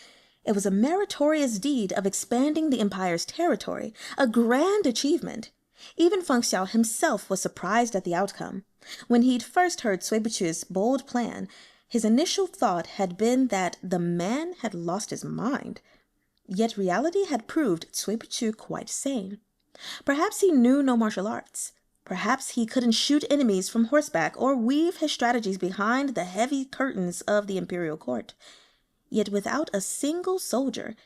It was a meritorious deed of expanding the empire's territory, a grand achievement. Even Feng Xiao himself was surprised at the outcome. When he'd first heard Cui Buqiu's bold plan, his initial thought had been that the man had lost his mind. Yet reality had proved Cui Buqiu quite sane. Perhaps he knew no martial arts. Perhaps he couldn't shoot enemies from horseback or weave his strategies behind the heavy curtains of the imperial court. Yet without a single soldier,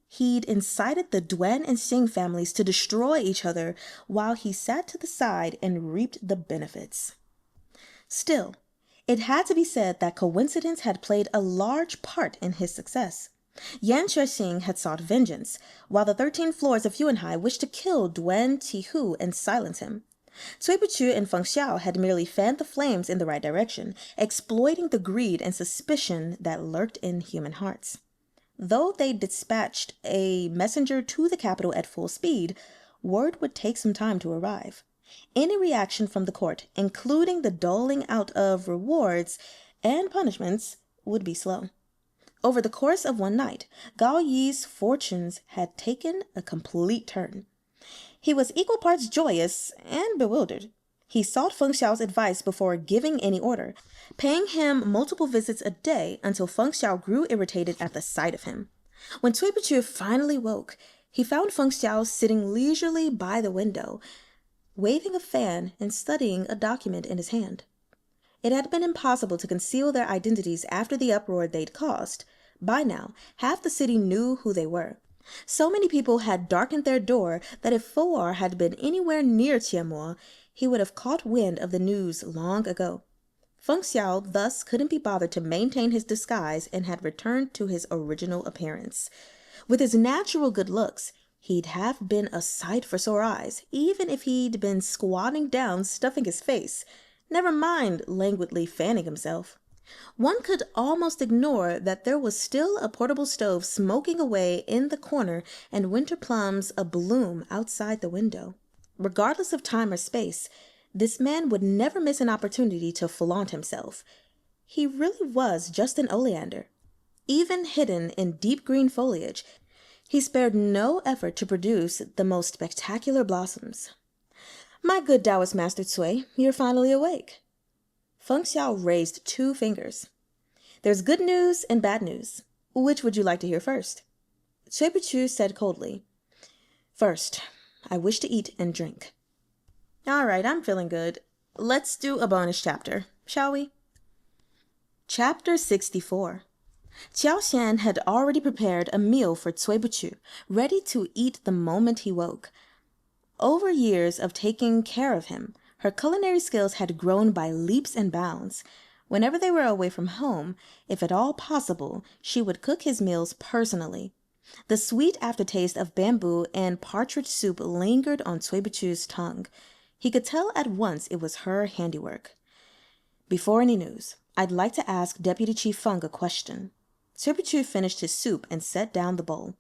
he'd incited the Duan and Xing families to destroy each other while he sat to the side and reaped the benefits. Still, it had to be said that coincidence had played a large part in his success. Yan Xuexing had sought vengeance, while the 13 floors of Yuanhai wished to kill Duan Tihu and silence him. Cui Buqiu and Feng Xiao had merely fanned the flames in the right direction, exploiting the greed and suspicion that lurked in human hearts. Though they dispatched a messenger to the capital at full speed, word would take some time to arrive. Any reaction from the court, including the doling out of rewards and punishments, would be slow. Over the course of one night, Gao Yi's fortunes had taken a complete turn. He was equal parts joyous and bewildered. He sought Feng Xiao's advice before giving any order, paying him multiple visits a day until Feng Xiao grew irritated at the sight of him. When Cui Buqiu finally woke, he found Feng Xiao sitting leisurely by the window, waving a fan and studying a document in his hand. It had been impossible to conceal their identities after the uproar they'd caused. By now, half the city knew who they were. So many people had darkened their door that if Fouar had been anywhere near Qianmo, he would have caught wind of the news long ago. Feng Xiao thus couldn't be bothered to maintain his disguise and had returned to his original appearance. With his natural good looks, he'd have been a sight for sore eyes, even if he'd been squatting down stuffing his face, never mind languidly fanning himself. One could almost ignore that there was still a portable stove smoking away in the corner and winter plums abloom outside the window. Regardless of time or space, this man would never miss an opportunity to flaunt himself. He really was just an oleander. Even hidden in deep green foliage, he spared no effort to produce the most spectacular blossoms. "My good Taoist Master Cui, you're finally awake." Feng Xiao raised 2 fingers. "There's good news and bad news. Which would you like to hear first?" Cui Buqiu said coldly, "First, I wish to eat and drink." "All right, I'm feeling good. Let's do a bonus chapter, shall we?" Chapter 64. Qiao Xian had already prepared a meal for Cui Buqiu, ready to eat the moment he woke. Over years of taking care of him, her culinary skills had grown by leaps and bounds. Whenever they were away from home, if at all possible, she would cook his meals personally. The sweet aftertaste of bamboo and partridge soup lingered on Cui Buqiu's tongue. He could tell at once it was her handiwork. "Before any news, I'd like to ask Deputy Chief Feng a question." Cui Buqiu finished his soup and set down the bowl.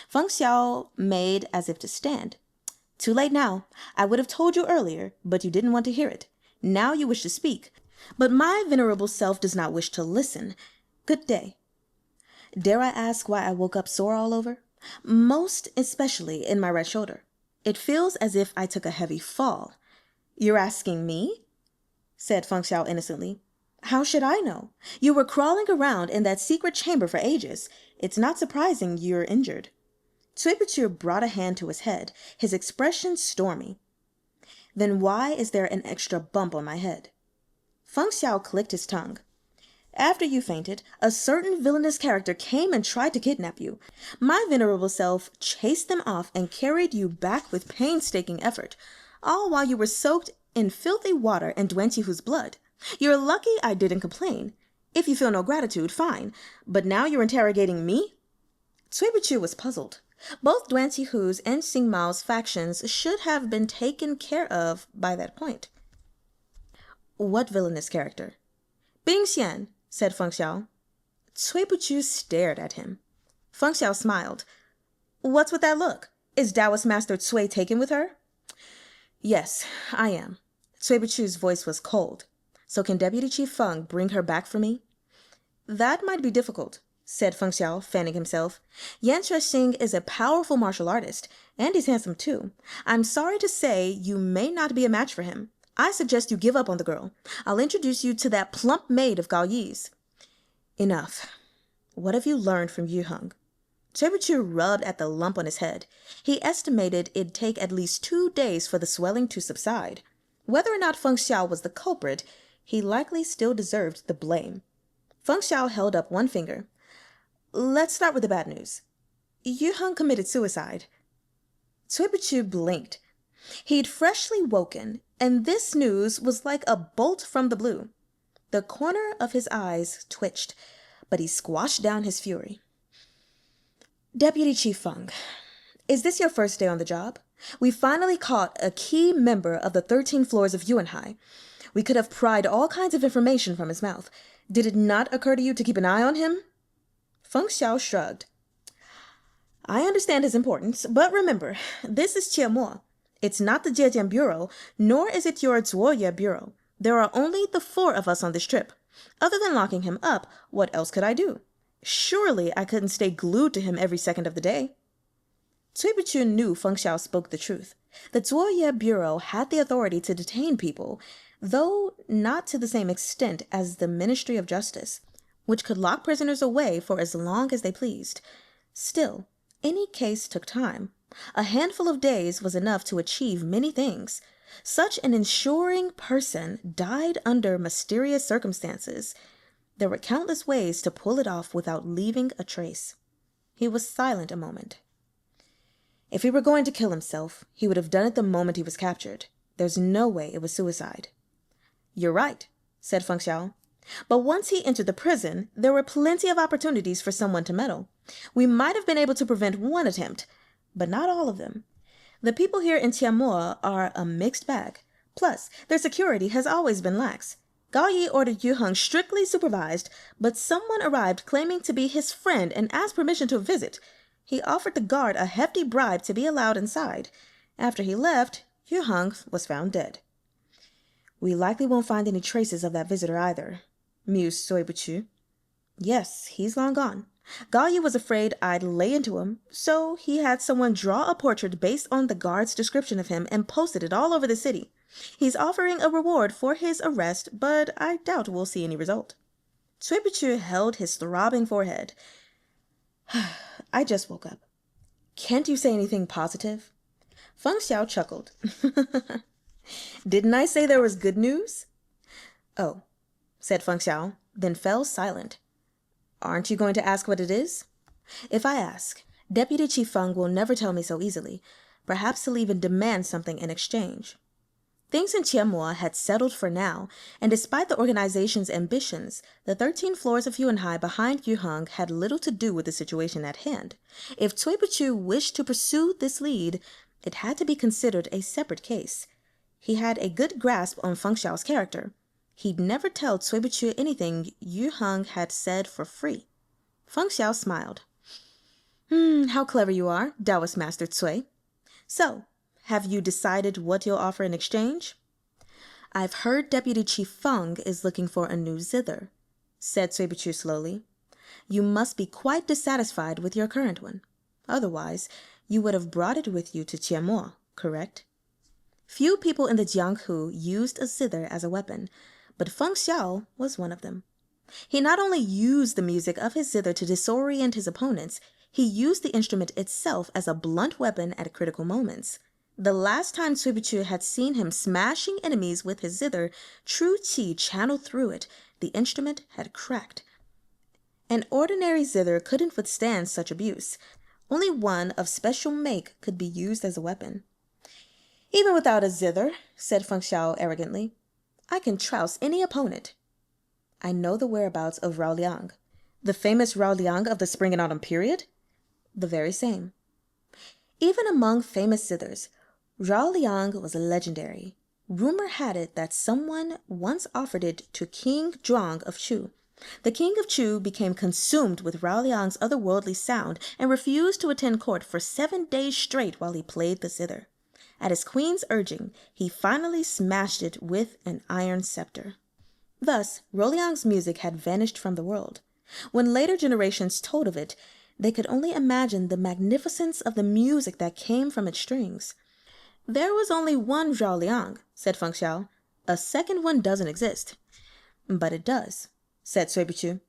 Feng Xiao made as if to stand. "Too late now. I would have told you earlier, but you didn't want to hear it. Now you wish to speak, but my venerable self does not wish to listen. Good day." "Dare I ask why I woke up sore all over? Most especially in my right shoulder. It feels as if I took a heavy fall." "You're asking me?" said Feng Xiao innocently. "How should I know? You were crawling around in that secret chamber for ages. It's not surprising you're injured." Cui Buqiu brought a hand to his head, his expression stormy. "Then why is there an extra bump on my head?" Feng Xiao clicked his tongue. "After you fainted, a certain villainous character came and tried to kidnap you. My venerable self chased them off and carried you back with painstaking effort, all while you were soaked in filthy water and Duan Tihu's blood. You're lucky I didn't complain. If you feel no gratitude, fine. But now you're interrogating me?" Cui Buqiu was puzzled. Both Duan Qihu's and Xing Mao's factions should have been taken care of by that point. What villainous character? Bing Xian, said Feng Xiao. Cui Buchu stared at him. Feng Xiao smiled. What's with that look? Is Taoist Master Cui taken with her? Yes, I am. Cui Buchu's voice was cold. So can Deputy Chief Feng bring her back for me? That might be difficult, said Feng Xiao, fanning himself. Yan Shuixing is a powerful martial artist, and he's handsome too. I'm sorry to say you may not be a match for him. I suggest you give up on the girl. I'll introduce you to that plump maid of Gao Yi's. Enough. What have you learned from Yu Heng? Cui Buchu rubbed at the lump on his head. He estimated it'd take at least 2 days for the swelling to subside. Whether or not Feng Xiao was the culprit, he likely still deserved the blame. Feng Xiao held up one finger. Let's start with the bad news. Yu Heng committed suicide. Cui Buchu blinked. He'd freshly woken, and this news was like a bolt from the blue. The corner of his eyes twitched, but he squashed down his fury. Deputy Chief Feng, is this your first day on the job? We finally caught a key member of the 13 floors of Yuanhai. We could have pried all kinds of information from his mouth. Did it not occur to you to keep an eye on him? Feng Xiao shrugged. I understand his importance, but remember, this is Qiemo. It's not the Zhejian Bureau, nor is it your Zuoye Bureau. There are only the 4 of us on this trip. Other than locking him up, what else could I do? Surely I couldn't stay glued to him every second of the day. Cui Buchu knew Feng Xiao spoke the truth. The Zuoye Bureau had the authority to detain people, though not to the same extent as the Ministry of Justice, which could lock prisoners away for as long as they pleased. Still, any case took time. A handful of days was enough to achieve many things. Such an ensuring person died under mysterious circumstances. There were countless ways to pull it off without leaving a trace. He was silent a moment. If he were going to kill himself, he would have done it the moment he was captured. There's no way it was suicide. You're right, said Feng Xiao. But once he entered the prison, there were plenty of opportunities for someone to meddle. We might have been able to prevent one attempt, but not all of them. The people here in Tiamoa are a mixed bag. Plus, their security has always been lax. Gao Yi ordered Yu Heng strictly supervised, but someone arrived claiming to be his friend and asked permission to visit. He offered the guard a hefty bribe to be allowed inside. After he left, Yu Heng was found dead. We likely won't find any traces of that visitor either, mused Cui Buchu. Yes, he's long gone. Gao Yi was afraid I'd lay into him, so he had someone draw a portrait based on the guard's description of him and posted it all over the city. He's offering a reward for his arrest, but I doubt we'll see any result. Cui Buchu held his throbbing forehead. I just woke up. Can't you say anything positive? Feng Xiao chuckled. Didn't I say there was good news? Oh, said Feng Xiao, then fell silent. Aren't you going to ask what it is? If I ask, Deputy Chief Feng will never tell me so easily. Perhaps he'll even demand something in exchange. Things in Qianmoa had settled for now, and despite the organization's ambitions, the 13 floors of Yuanhai behind Yu Heng had little to do with the situation at hand. If Cui Buchu wished to pursue this lead, it had to be considered a separate case. He had a good grasp on Feng Xiao's character. He'd never tell Cui Buchu anything Yu Heng had said for free. Feng Xiao smiled. How clever you are, Taoist Master Cui. So, have you decided what you'll offer in exchange? I've heard Deputy Chief Feng is looking for a new zither, said Cui Buchu slowly. You must be quite dissatisfied with your current one. Otherwise, you would have brought it with you to Qianmoa, correct? Few people in the Jianghu used a zither as a weapon, but Feng Xiao was one of them. He not only used the music of his zither to disorient his opponents, he used the instrument itself as a blunt weapon at critical moments. The last time Cui Buchu had seen him smashing enemies with his zither, true qi channeled through it. The instrument had cracked. An ordinary zither couldn't withstand such abuse. Only one of special make could be used as a weapon. Even without a zither, said Feng Xiao arrogantly, I can trouse any opponent. I know the whereabouts of Rao Liang. The famous Rao Liang of the spring and autumn period? The very same. Even among famous zithers, Zhao Liang was legendary. Rumor had it that someone once offered it to King Zhuang of Chu. The king of Chu became consumed with Zhao Liang's otherworldly sound and refused to attend court for 7 days straight while he played the zither. At his queen's urging, he finally smashed it with an iron scepter. Thus, Zhao Liang's music had vanished from the world. When later generations told of it, they could only imagine the magnificence of the music that came from its strings. There was only one Zhao Liang, said Feng Xiao. A second one doesn't exist. But it does, said Sui Buchu.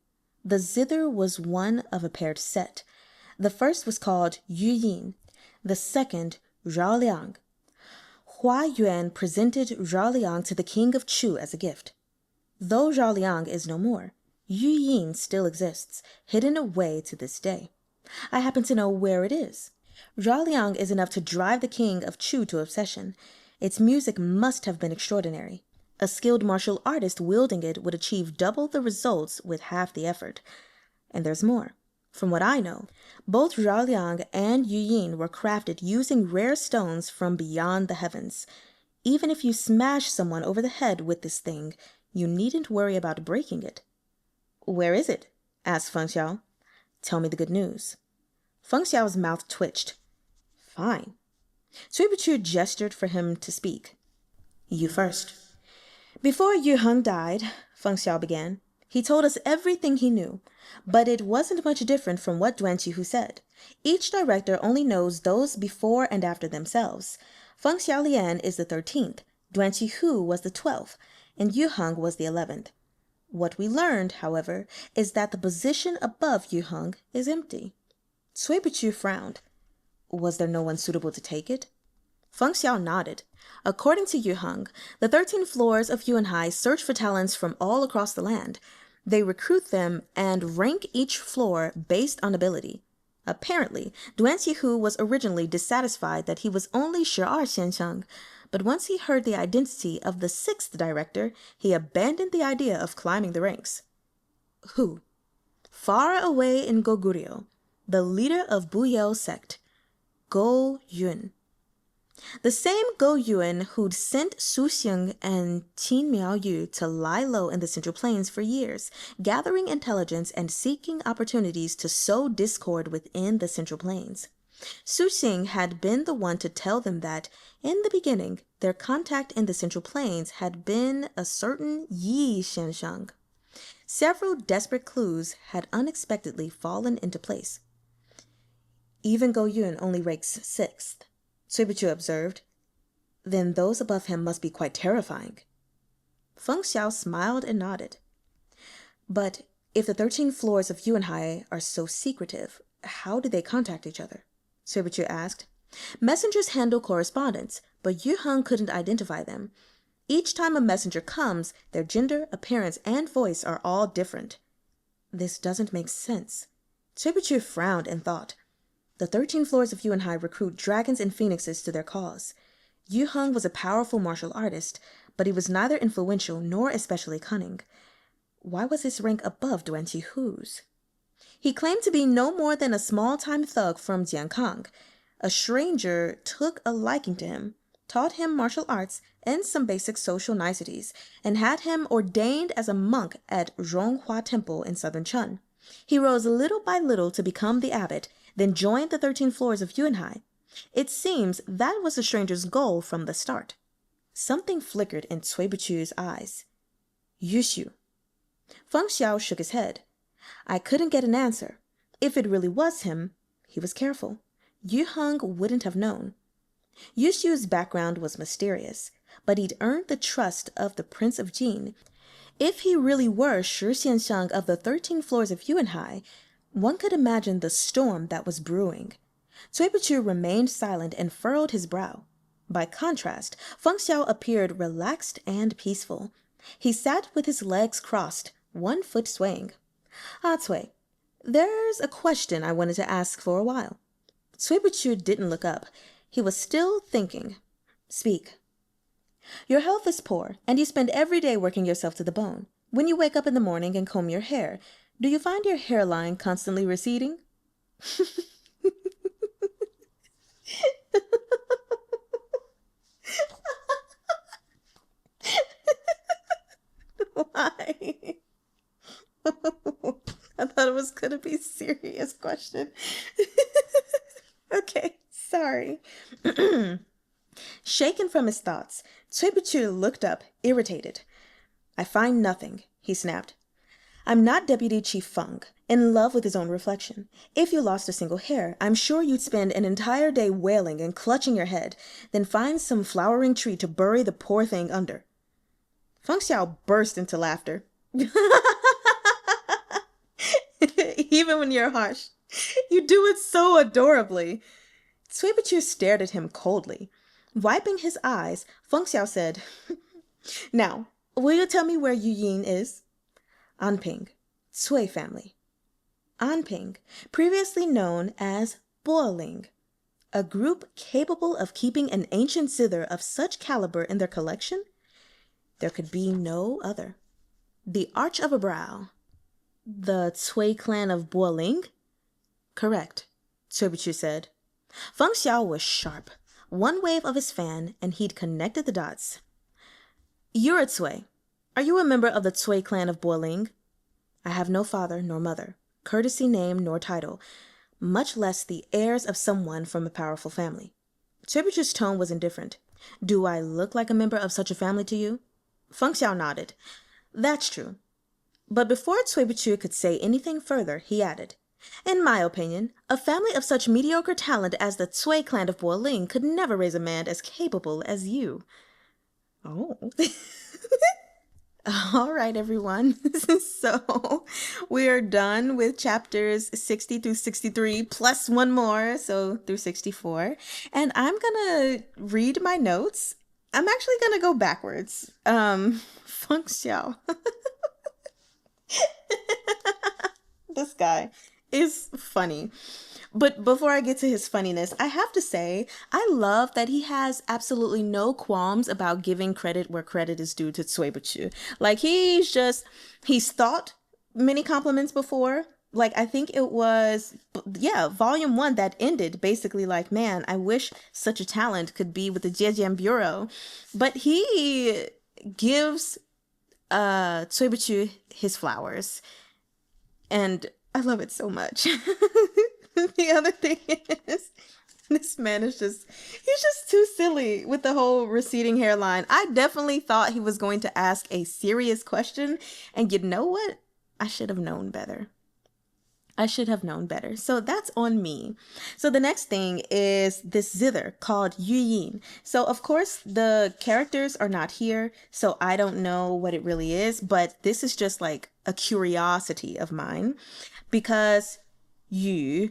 The zither was one of a paired set. The first was called Yu Yin, the second Zhao Liang. Hua Yuan presented Zhao Liang to the king of Chu as a gift. Though Zhao Liang is no more, Yu Yin still exists, hidden away to this day. I happen to know where it is. Zhao Liang is enough to drive the king of Chu to obsession. Its music must have been extraordinary. A skilled martial artist wielding it would achieve double the results with half the effort. And there's more. From what I know, both Zhao Liang and Yu Yin were crafted using rare stones from beyond the heavens. Even if you smash someone over the head with this thing, you needn't worry about breaking it. Where is it? Asked Feng Xiao. Tell me the good news. Feng Xiao's mouth twitched. Fine. Sui Buchu gestured for him to speak. You first. Before Yu Heng died, Feng Xiao began, he told us everything he knew, but it wasn't much different from what Duan Qihou said. Each director only knows those before and after themselves. Feng Xiaolian is the 13th, Duan Qihou was the 12th, and Yu Heng was the 11th. What we learned, however, is that the position above Yu Heng is empty. Sui Buchu frowned. Was there no one suitable to take it? Feng Xiao nodded. According to Yu Heng, the 13 floors of Yuanhai search for talents from all across the land. They recruit them and rank each floor based on ability. Apparently, Duan Qihou was originally dissatisfied that he was only 12 xiansheng, but once he heard the identity of the 6th director, he abandoned the idea of climbing the ranks. Who? Far away in Goguryeo, the leader of Buyeo sect, Go Yun. The same Go Yuan who'd sent Su Xiong and Qin Miaoyu to lie low in the Central Plains for years, gathering intelligence and seeking opportunities to sow discord within the Central Plains. Su Xing had been the one to tell them that, in the beginning, their contact in the Central Plains had been a certain Yi Xiansheng. Several desperate clues had unexpectedly fallen into place. Even Go Yun only ranks 6th. Sui Buchu observed. Then those above him must be quite terrifying. Feng Xiao smiled and nodded. But if the 13 floors of Yuanhai are so secretive, how do they contact each other? Sui Buchu asked. Messengers handle correspondence, but Yu Heng couldn't identify them. Each time a messenger comes, their gender, appearance, and voice are all different. This doesn't make sense. Sui Buchu frowned and thought. The 13 floors of Yuanhai recruit dragons and phoenixes to their cause. Yu Heng was a powerful martial artist, but he was neither influential nor especially cunning. Why was his rank above Duan Qihou's? He claimed to be no more than a small-time thug from Jiankang. A stranger took a liking to him, taught him martial arts and some basic social niceties, and had him ordained as a monk at Zhonghua Temple in southern Chun. He rose little by little to become the abbot, then joined the 13 floors of Yuanhai. It seems that was the stranger's goal from the start. Something flickered in Sui Buchu's eyes. Yushu. Feng Xiao shook his head. I couldn't get an answer. If it really was him, he was careful. Yu Heng wouldn't have known. Yushu's background was mysterious, but he'd earned the trust of the Prince of Jin. If he really were Shi Xiansheng of the 13 floors of Yuanhai, one could imagine the storm that was brewing. Sui Buchu remained silent and furrowed his brow. By contrast, Feng Xiao appeared relaxed and peaceful. He sat with his legs crossed, one foot swaying. Ah, Cui, there's a question I wanted to ask for a while. Sui Buchu didn't look up. He was still thinking. Speak. Your health is poor, and you spend every day working yourself to the bone. When you wake up in the morning and comb your hair, do you find your hairline constantly receding? Why? I thought it was gonna be a serious question. Okay, sorry. Shaken from his thoughts, Tsuibuchu looked up, irritated. I find nothing, he snapped. I'm not Deputy Chief Feng, in love with his own reflection. If you lost a single hair, I'm sure you'd spend an entire day wailing and clutching your head, then find some flowering tree to bury the poor thing under. Feng Xiao burst into laughter. Even when you're harsh, you do it so adorably. Cui stared at him coldly. Wiping his eyes, Feng Xiao said, Now, will you tell me where Yu Yin is? Anping, Cui family. Anping, previously known as Boling, a group capable of keeping an ancient zither of such caliber in their collection? There could be no other. The arch of a brow. The Cui clan of Boling? Correct, Cui said. Feng Xiao was sharp. One wave of his fan, and he'd connected the dots. You're a Cui. Are you a member of the Cui clan of Boling? I have no father nor mother, courtesy name nor title, much less the heirs of someone from a powerful family. Tribuchu's tone was indifferent. Do I look like a member of such a family to you? Feng Xiao nodded. That's true. But before Cuibuchu could say anything further, he added, In my opinion, a family of such mediocre talent as the Cui clan of Boling could never raise a man as capable as you. Oh. All right, everyone. So we are done with chapters 60 through 63, plus one more, so through 64. And I'm going to read my notes. I'm actually going to go backwards. Feng Xiao. This guy is funny. But before I get to his funniness, I have to say, I love that he has absolutely no qualms about giving credit where credit is due to Cuibuchu. Like, he's thought many compliments before. Like, I think it was, volume 1 that ended basically like, man, I wish such a talent could be with the Zhejian Bureau. But he gives Cuibuchu his flowers. And I love it so much. The other thing is, this man he's just too silly with the whole receding hairline. I definitely thought he was going to ask a serious question. And you know what? I should have known better. So that's on me. So the next thing is this zither called Yu Yin. So of course the characters are not here, so I don't know what it really is, but this is just like a curiosity of mine because Yu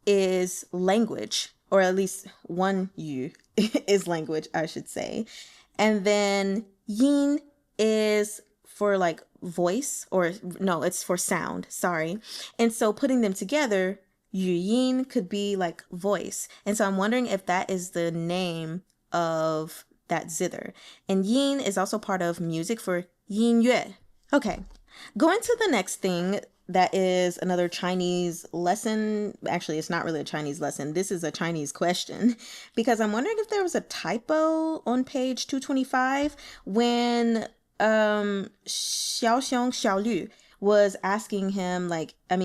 is language, or at least one Yu is language, I should say. And then Yin is for like voice, or no, it's for sound, sorry. And so putting them together, Yu Yin could be like voice. And so I'm wondering if that is the name of that zither. And Yin is also part of music for Yin Yue. Okay, going to the next thing. That is another Chinese lesson. Actually, it's not really a Chinese lesson. This is a Chinese question because I'm wondering if there was a typo on page 225 when Xiaoxiong Xiaolu was asking him,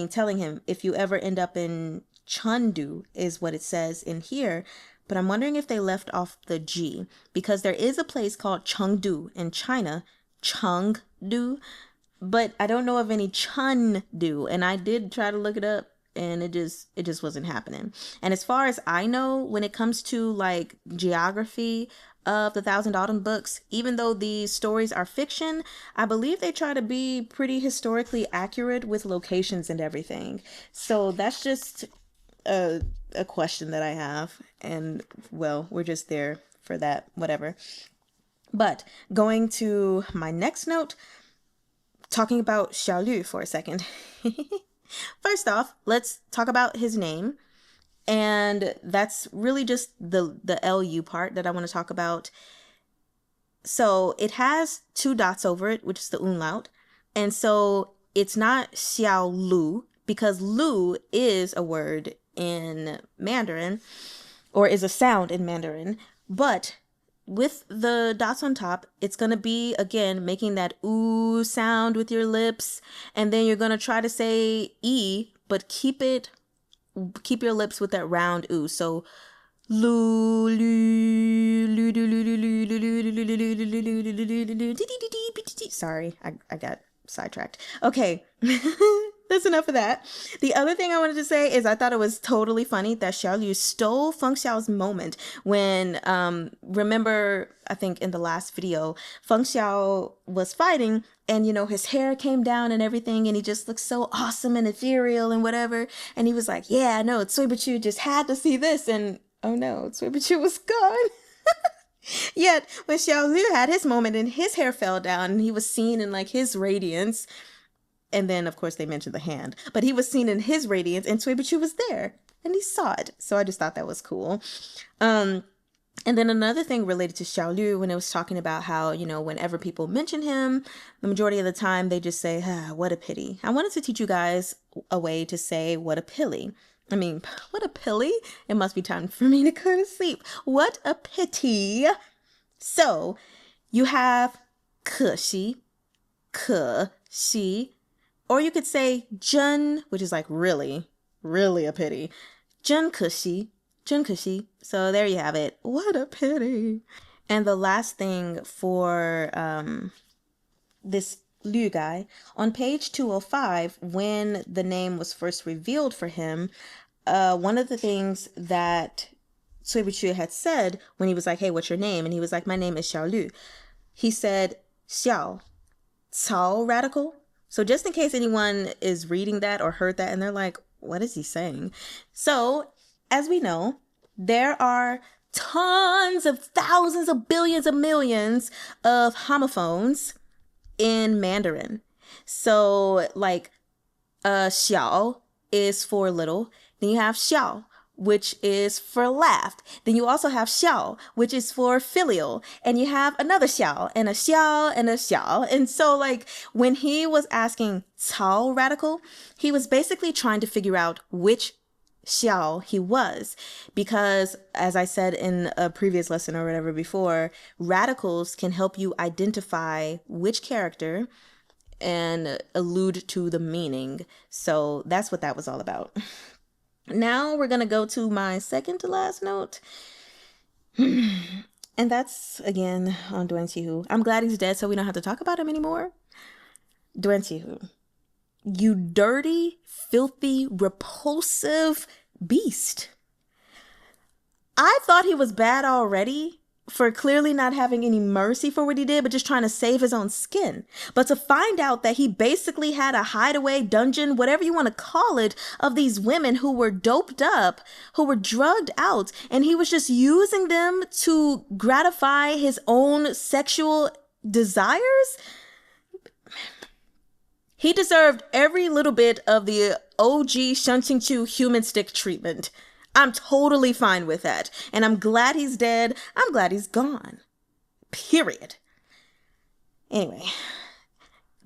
telling him if you ever end up in Chengdu is what it says in here. But I'm wondering if they left off the G because there is a place called Chengdu in China, Chengdu. But I don't know of any Chengdu, and I did try to look it up, and it just wasn't happening. And as far as I know, when it comes to like geography of the Thousand Autumn books, even though these stories are fiction, I believe they try to be pretty historically accurate with locations and everything. So that's just a question that I have, and well, we're just there for that, whatever. But going to my next note. Talking about Xiaolu for a second. First off, let's talk about his name. And that's really just the LU part that I want to talk about. So it has 2 dots over it, which is the umlaut. And so it's not Xiaolu because Lu is a word in Mandarin. or is a sound in Mandarin. But with the dots on top, it's going to be, again, making that ooh sound with your lips. And then you're going to try to say E, but keep your lips with that round ooh. So lu lu lu lu lu lu lu lu lu. Sorry, I got sidetracked. Okay. That's enough of that. The other thing I wanted to say is I thought it was totally funny that Xiaolu stole Feng Xiao's moment when, remember, I think in the last video, Feng Xiao was fighting and, his hair came down and everything and he just looked so awesome and ethereal and whatever. And he was like, yeah, no, Cui Bichu just had to see this. And oh no, Cui Bichu was gone. Yet when Xiaolu had his moment and his hair fell down and he was seen in like his radiance. And then, of course, they mentioned the hand. But he was seen in his radiance, and Cui Bichu was there. And he saw it. So I just thought that was cool. And then another thing related to Xiaolu, when it was talking about how, whenever people mention him, the majority of the time, they just say, what a pity. I wanted to teach you guys a way to say, what a pilly. I mean, what a pilly. It must be time for me to go to sleep. What a pity. So you have 可惜, 可惜. Or you could say 真, which is like really, really a pity. 真可惜, 真可惜. So there you have it. What a pity. And the last thing for this Liu guy, on page 205, when the name was first revealed for him, one of the things that Cui Bichu had said when he was like, hey, what's your name? And he was like, my name is Xiaolu. He said, Xiao, Cao radical. So just in case anyone is reading that or heard that and they're like, what is he saying? So as we know, there are tons of thousands of billions of millions of homophones in Mandarin. So like xiao is for little. Then you have xiao, which is for laughed. Then you also have xiao, which is for filial. And you have another xiao and a xiao and a xiao. And so like when he was asking Cao radical, he was basically trying to figure out which xiao he was. Because as I said in a previous lesson or whatever before, radicals can help you identify which character and allude to the meaning. So that's what that was all about. Now we're going to go to my second to last note. And that's, again, on Duan Qihu. I'm glad he's dead so we don't have to talk about him anymore. Duan Qihu. You dirty, filthy, repulsive beast. I thought he was bad already for clearly not having any mercy for what he did, but just trying to save his own skin. But to find out that he basically had a hideaway dungeon, whatever you want to call it, of these women who were doped up, who were drugged out, and he was just using them to gratify his own sexual desires. He deserved every little bit of the OG Shen Qingqiu human stick treatment. I'm totally fine with that. And I'm glad he's dead. I'm glad he's gone. Period. Anyway,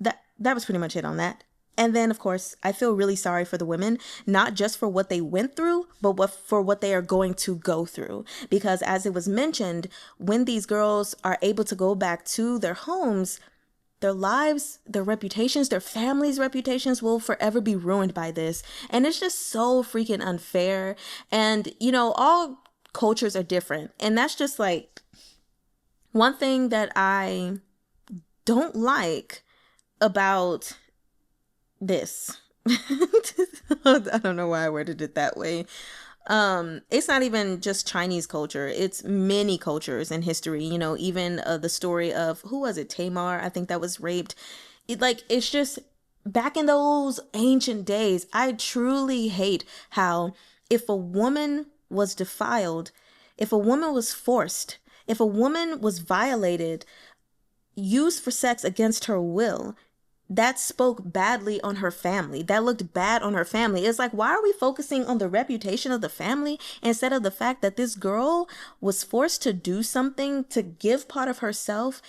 that was pretty much it on that. And then, of course, I feel really sorry for the women, not just for what they went through, but for what they are going to go through. Because as it was mentioned, when these girls are able to go back to their homes, their lives, their reputations, their families' reputations will forever be ruined by this. And it's just so freaking unfair. And, all cultures are different. And that's just like one thing that I don't like about this. I don't know why I worded it that way. It's not even just Chinese culture. It's many cultures in history, even the story of, who was it? Tamar, I think that was raped. It's just back in those ancient days. I truly hate how if a woman was defiled, if a woman was forced, if a woman was violated, used for sex against her will, that spoke badly on her family. That looked bad on her family. It's like, why are we focusing on the reputation of the family instead of the fact that this girl was forced to do something, to give part of herself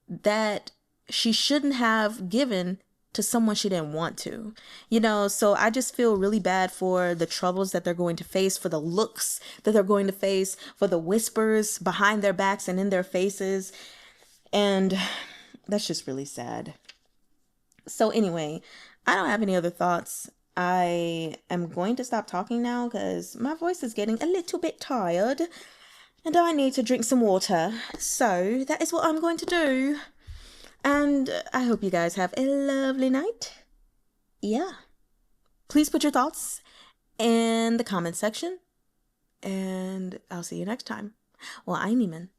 that she shouldn't have given to someone she didn't want to, you know? So I just feel really bad for the troubles that they're going to face, for the looks that they're going to face, for the whispers behind their backs and in their faces. And that's just really sad. So anyway, I don't have any other thoughts. I am going to stop talking now because my voice is getting a little bit tired and I need to drink some water. So that is what I'm going to do. And I hope you guys have a lovely night. Yeah. Please put your thoughts in the comment section. And I'll see you next time. Well, I'm Eamon.